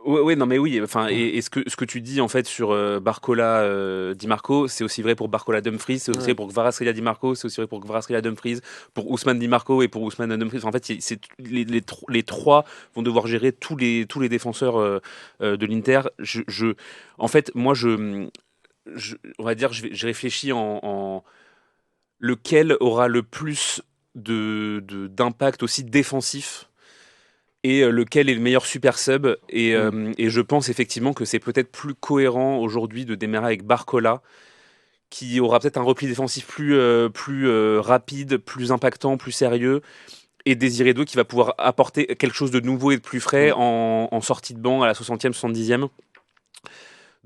Ouais, non mais oui, enfin et ce que tu dis en fait sur Barcola Di Marco, c'est aussi vrai pour Barcola Dumfries, c'est aussi vrai pour Kvaratskhelia Di Marco, c'est aussi vrai pour Kvaratskhelia Dumfries, pour Ousmane Di Marco et pour Ousmane Dumfries. En fait, les 3 vont devoir gérer tous les défenseurs de l'Inter. En fait, moi on va dire j'ai réfléchi en lequel aura le plus d'impact aussi défensif et lequel est le meilleur super sub. Et je pense effectivement que c'est peut-être plus cohérent aujourd'hui de démarrer avec Barcola, qui aura peut-être un repli défensif plus rapide, plus impactant, plus sérieux, et Désiré Doué qui va pouvoir apporter quelque chose de nouveau et de plus frais en sortie de banc à la 60e, 70e.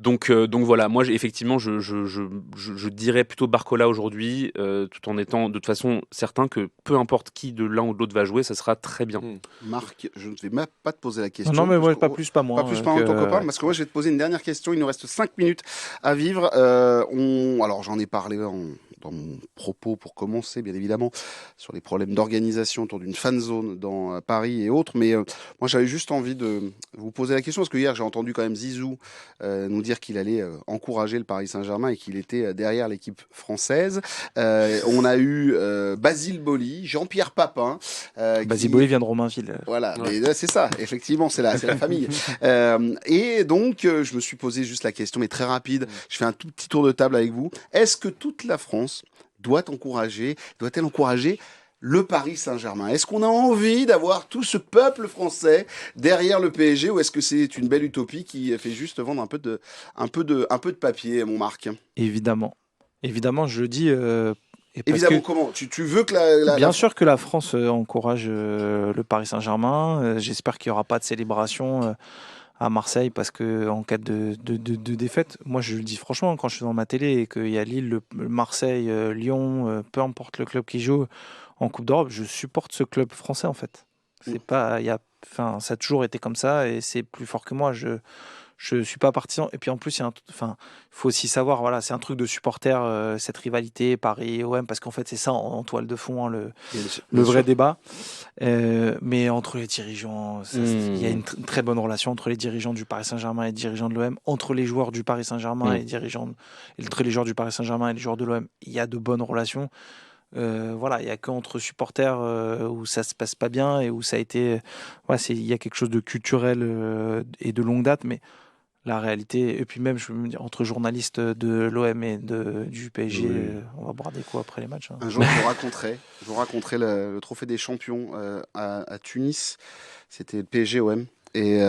Donc voilà, moi effectivement je dirais plutôt Barcola aujourd'hui, tout en étant de toute façon certain que peu importe qui de l'un ou de l'autre va jouer, ça sera très bien. Marc, je ne vais même pas te poser la question. Non mais moi pas plus, pas moins. Pas plus, pas moins ton copain, parce que moi je vais te poser une dernière question, il nous reste 5 minutes à vivre. Alors j'en ai parlé dans mon propos pour commencer, bien évidemment, sur les problèmes d'organisation autour d'une fan zone dans Paris et autres, mais moi j'avais juste envie de vous poser la question, parce que hier j'ai entendu quand même Zizou nous dire qu'il allait encourager le Paris Saint-Germain et qu'il était derrière l'équipe française. On a eu Basile Boli, Jean-Pierre Papin. Basile Boli vient de Romainville. Voilà, mais c'est ça, effectivement, c'est la famille. Et donc, je me suis posé juste la question, mais très rapide, je fais un tout petit tour de table avec vous. Est-ce que toute la France doit-elle encourager le Paris Saint-Germain? Est-ce qu'on a envie d'avoir tout ce peuple français derrière le PSG, ou est-ce que c'est une belle utopie qui fait juste vendre un peu de papier, mon Marc? Évidemment, je le dis. Évidemment, comment tu veux que Bien sûr que la France encourage le Paris Saint-Germain. J'espère qu'il n'y aura pas de célébration à Marseille, parce que en cas de défaite, moi je le dis franchement, quand je suis dans ma télé et qu'il y a Lille, Marseille, Lyon, peu importe le club qui joue en Coupe d'Europe, je supporte ce club français en fait. C'est pas, ça a toujours été comme ça et c'est plus fort que moi. Je suis pas partisan. Et puis en plus, il faut aussi savoir, voilà, c'est un truc de supporter, cette rivalité Paris-OM, parce qu'en fait, c'est ça en toile de fond, le vrai débat. Mais entre les dirigeants, il y a une très bonne relation entre les dirigeants du Paris Saint-Germain et les dirigeants de l'OM, entre les joueurs du Paris Saint-Germain entre les joueurs du Paris Saint-Germain et les joueurs de l'OM. Il y a de bonnes relations. Voilà, il n'y a qu'entre supporters où ça se passe pas bien et où ça a été. Il y a quelque chose de culturel et de longue date, mais la réalité, et puis même, je veux me dire, entre journalistes de l'OM et du PSG, on va boire des coups après les matchs. Un jour, je vous raconterai le trophée des champions à Tunis. C'était le PSG-OM. Et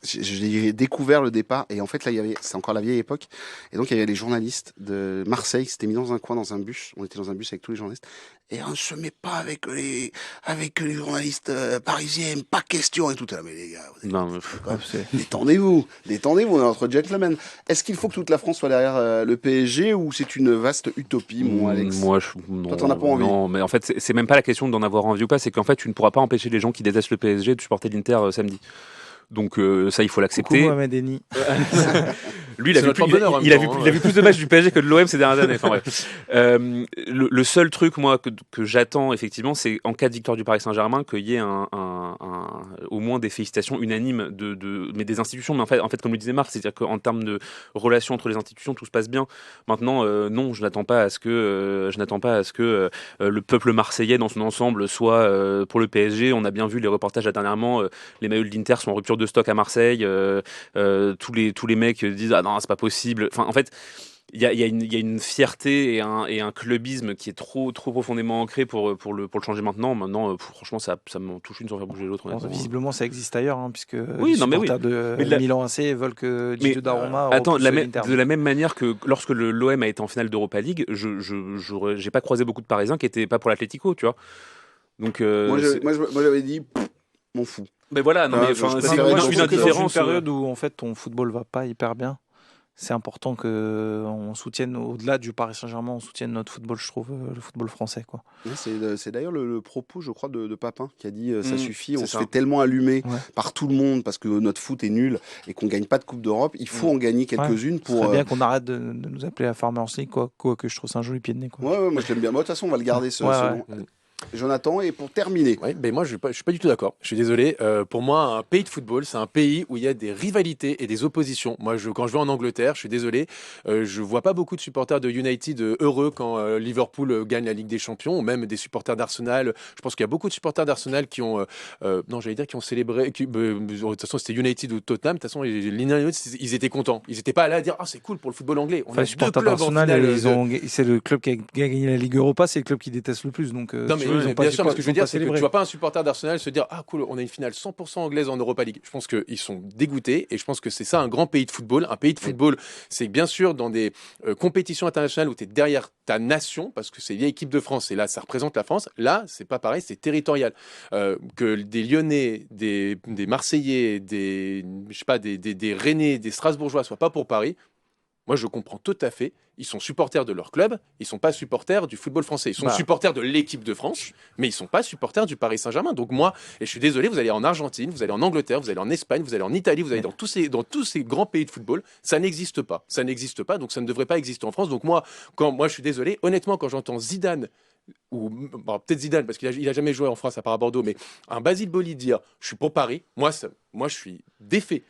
j'ai découvert le départ. Et en fait, là, c'est encore la vieille époque. Et donc, il y avait les journalistes de Marseille qui s'étaient mis dans un coin, dans un bus. On était dans un bus avec tous les journalistes. Et on ne se met pas avec les journalistes parisiens, pas question et tout. Ah, mais les gars, détendez-vous, on est entre gentlemen. Est-ce qu'il faut que toute la France soit derrière le PSG ou c'est une vaste utopie, mon Alex? Moi, non. Toi, t'en as pas envie? Non, mais en fait, c'est même pas la question d'en avoir envie ou pas, c'est qu'en fait, tu ne pourras pas empêcher les gens qui détestent le PSG de supporter l'Inter samedi. Donc ça, il faut l'accepter. Coucou Mohamed Eni. Lui, il a vu plus de matchs du PSG que de l'OM ces dernières années. Enfin, bref. Le seul truc, moi, que j'attends, effectivement, c'est en cas de victoire du Paris Saint-Germain, qu'il y ait au moins des félicitations unanimes mais des institutions. Mais en fait, comme le disait Marc, c'est-à-dire qu'en termes de relations entre les institutions, tout se passe bien. Maintenant, non, je n'attends pas à ce que le peuple marseillais dans son ensemble soit pour le PSG. On a bien vu les reportages dernièrement, les maillots de l'Inter sont en rupture de stock à Marseille. Tous les mecs disent ah non, c'est pas possible. Enfin, en fait, il y a une fierté et un clubisme qui est trop profondément ancré pour le changer maintenant. Maintenant, franchement, ça m'en touche une sans faire bouger l'autre. Bon, visiblement, ça existe ailleurs, puisque les supporters de Milan AC veulent que Gigi Donnarumma de la même manière que lorsque l'OM a été en finale d'Europa League, j'ai pas croisé beaucoup de Parisiens qui étaient pas pour l'Atlético, tu vois. Donc moi j'avais dit m'en fous. Mais voilà, non, mais c'est une indifférence. Dans une période où en fait ton football va pas hyper bien, c'est important qu'on soutienne, au-delà du Paris Saint-Germain, on soutienne notre football, je trouve, le football français, quoi. C'est d'ailleurs le propos, je crois, de Papin qui a dit ça suffit, on se fait tellement allumer par tout le monde parce que notre foot est nul et qu'on gagne pas de Coupe d'Europe, il faut en gagner quelques-unes pour. C'est bien qu'on arrête de nous appeler à Farmers League, quoi que je trouve ça un joli pied de nez, quoi. Ouais, moi je l'aime bien. De toute façon, on va le garder ce nom. Jonathan, et pour terminer. Oui, ben moi je suis pas du tout d'accord. Je suis désolé. Pour moi, un pays de football, c'est un pays où il y a des rivalités et des oppositions. Moi, quand je vais en Angleterre, je suis désolé, je vois pas beaucoup de supporters de United heureux quand Liverpool gagne la Ligue des Champions, ou même des supporters d'Arsenal. Je pense qu'il y a beaucoup de supporters d'Arsenal qui ont, qui ont célébré. De toute façon, c'était United ou Tottenham. De toute façon, ils étaient contents. Ils étaient pas là à dire c'est cool pour le football anglais. On a les supporters d'Arsenal, c'est le club qui a gagné la Ligue Europa, c'est le club qui déteste le plus. Donc non, mais bien sûr, ce que je veux dire, c'est que tu vois pas un supporter d'Arsenal se dire cool, on a une finale 100% anglaise en Europa League. Je pense qu'ils sont dégoûtés et je pense que c'est ça un grand pays de football. Un pays de football, c'est bien sûr dans des compétitions internationales où tu es derrière ta nation, parce que c'est l'équipe de France et là ça représente la France. Là, c'est pas pareil, c'est territorial. Que des Lyonnais, des Marseillais, des Rennais, des Strasbourgeois soient pas pour Paris. Moi, je comprends tout à fait. Ils sont supporters de leur club, ils sont pas supporters du football français. Ils sont supporters de l'équipe de France, mais ils sont pas supporters du Paris Saint-Germain. Donc moi, et je suis désolé, vous allez en Argentine, vous allez en Angleterre, vous allez en Espagne, vous allez en Italie, vous allez dans tous ces grands pays de football, ça n'existe pas. Ça n'existe pas, donc ça ne devrait pas exister en France. Donc moi, je suis désolé, honnêtement, quand j'entends Zidane, ou peut-être Zidane parce qu'il a jamais joué en France à part à Bordeaux, mais un Basile Boli dire je suis pour Paris, moi je suis défait.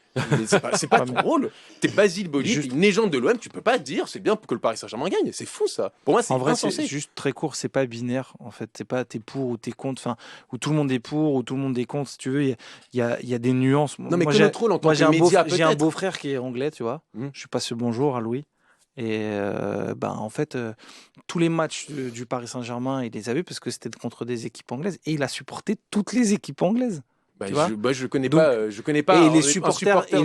C'est pas ton rôle. T'es Basile Boli, une légende de l'OM, tu peux pas dire c'est bien que le Paris Saint-Germain gagne. C'est fou ça. Pour moi, c'est en vrai, insensé. c'est juste très court, c'est pas binaire en fait. C'est pas t'es pour ou t'es contre, enfin où tout le monde est pour ou tout le monde est contre. Si tu veux, il y a des nuances. Non, mais que notre rôle en tant que média, j'ai un beau-frère qui est anglais, tu vois. Je passe le bonjour à Louis. Et en fait, tous les matchs du Paris Saint-Germain, il les a vus parce que c'était contre des équipes anglaises et il a supporté toutes les équipes anglaises. Je connais pas. Et les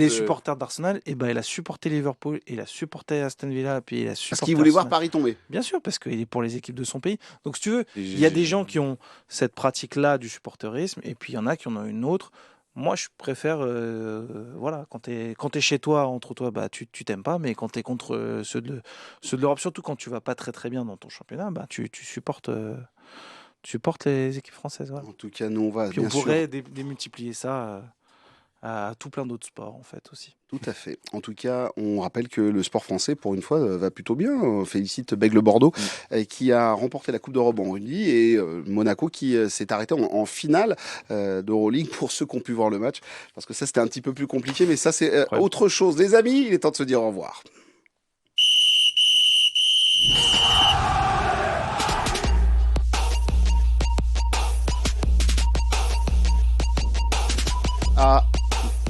supporters d'Arsenal, il a supporté Liverpool, il a supporté Aston Villa, puis il a supporté. Parce qu'il voulait voir Paris tomber. Bien sûr, parce qu'il est pour les équipes de son pays. Donc, si tu veux, il y a des gens qui ont cette pratique-là du supporterisme, et puis il y en a qui en ont une autre. Moi, je préfère, quand t'es chez toi, entre toi, tu t'aimes pas, mais quand t'es contre ceux de l'Europe, surtout quand tu vas pas très très bien dans ton championnat, tu supportes les équipes françaises. Voilà. En tout cas, nous, on va puis on pourrait démultiplier ça à tout plein d'autres sports, en fait, aussi. Tout à fait. En tout cas, on rappelle que le sport français, pour une fois, va plutôt bien. On félicite Bègle-Bordeaux, qui a remporté la Coupe d'Europe en rugby, et Monaco qui s'est arrêté en finale d'Euroleague, pour ceux qui ont pu voir le match. Parce que ça, c'était un petit peu plus compliqué, mais ça, c'est autre chose. Les amis, il est temps de se dire au revoir.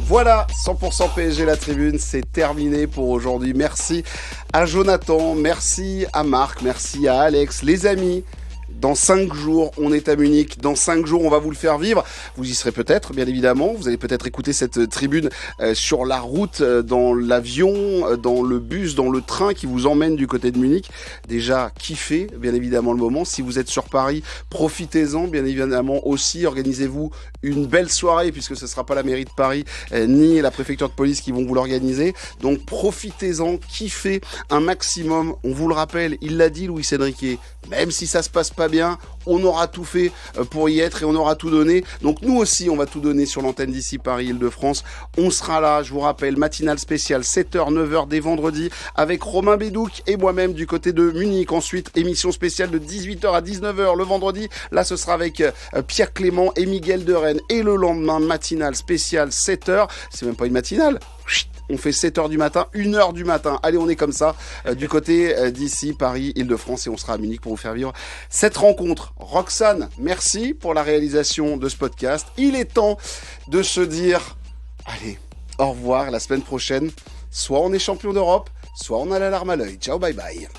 Voilà, 100% PSG la tribune, c'est terminé pour aujourd'hui. Merci à Jonathan, merci à Marc, merci à Alex, les amis. Dans 5 jours, on est à Munich. Dans 5 jours, on va vous le faire vivre. Vous y serez peut-être, bien évidemment. Vous allez peut-être écouter cette tribune sur la route, dans l'avion, dans le bus, dans le train qui vous emmène du côté de Munich. Déjà, kiffez, bien évidemment, le moment. Si vous êtes sur Paris, profitez-en, bien évidemment, aussi. Organisez-vous une belle soirée, puisque ce ne sera pas la mairie de Paris, ni la préfecture de police qui vont vous l'organiser. Donc, profitez-en, kiffez un maximum. On vous le rappelle, il l'a dit, Luis Enrique, même si ça se passe pas bien, on aura tout fait pour y être et on aura tout donné. Donc nous aussi, on va tout donner sur l'antenne d'ici Paris Île-de-France. On sera là, je vous rappelle, matinale spéciale 7h, 9h dès vendredi avec Romain Bédouc et moi-même du côté de Munich. Ensuite, émission spéciale de 18h à 19h le vendredi. Là, ce sera avec Pierre Clément et Miguel de Rennes. Et le lendemain, matinale spéciale 7h. C'est même pas une matinale. On fait 7h du matin, 1h du matin. Allez, on est comme ça, du côté d'ici, Paris, Île-de-France, et on sera à Munich pour vous faire vivre cette rencontre. Roxane, merci pour la réalisation de ce podcast. Il est temps de se dire, allez, au revoir la semaine prochaine. Soit on est champion d'Europe, soit on a la larme à l'œil. Ciao, bye bye.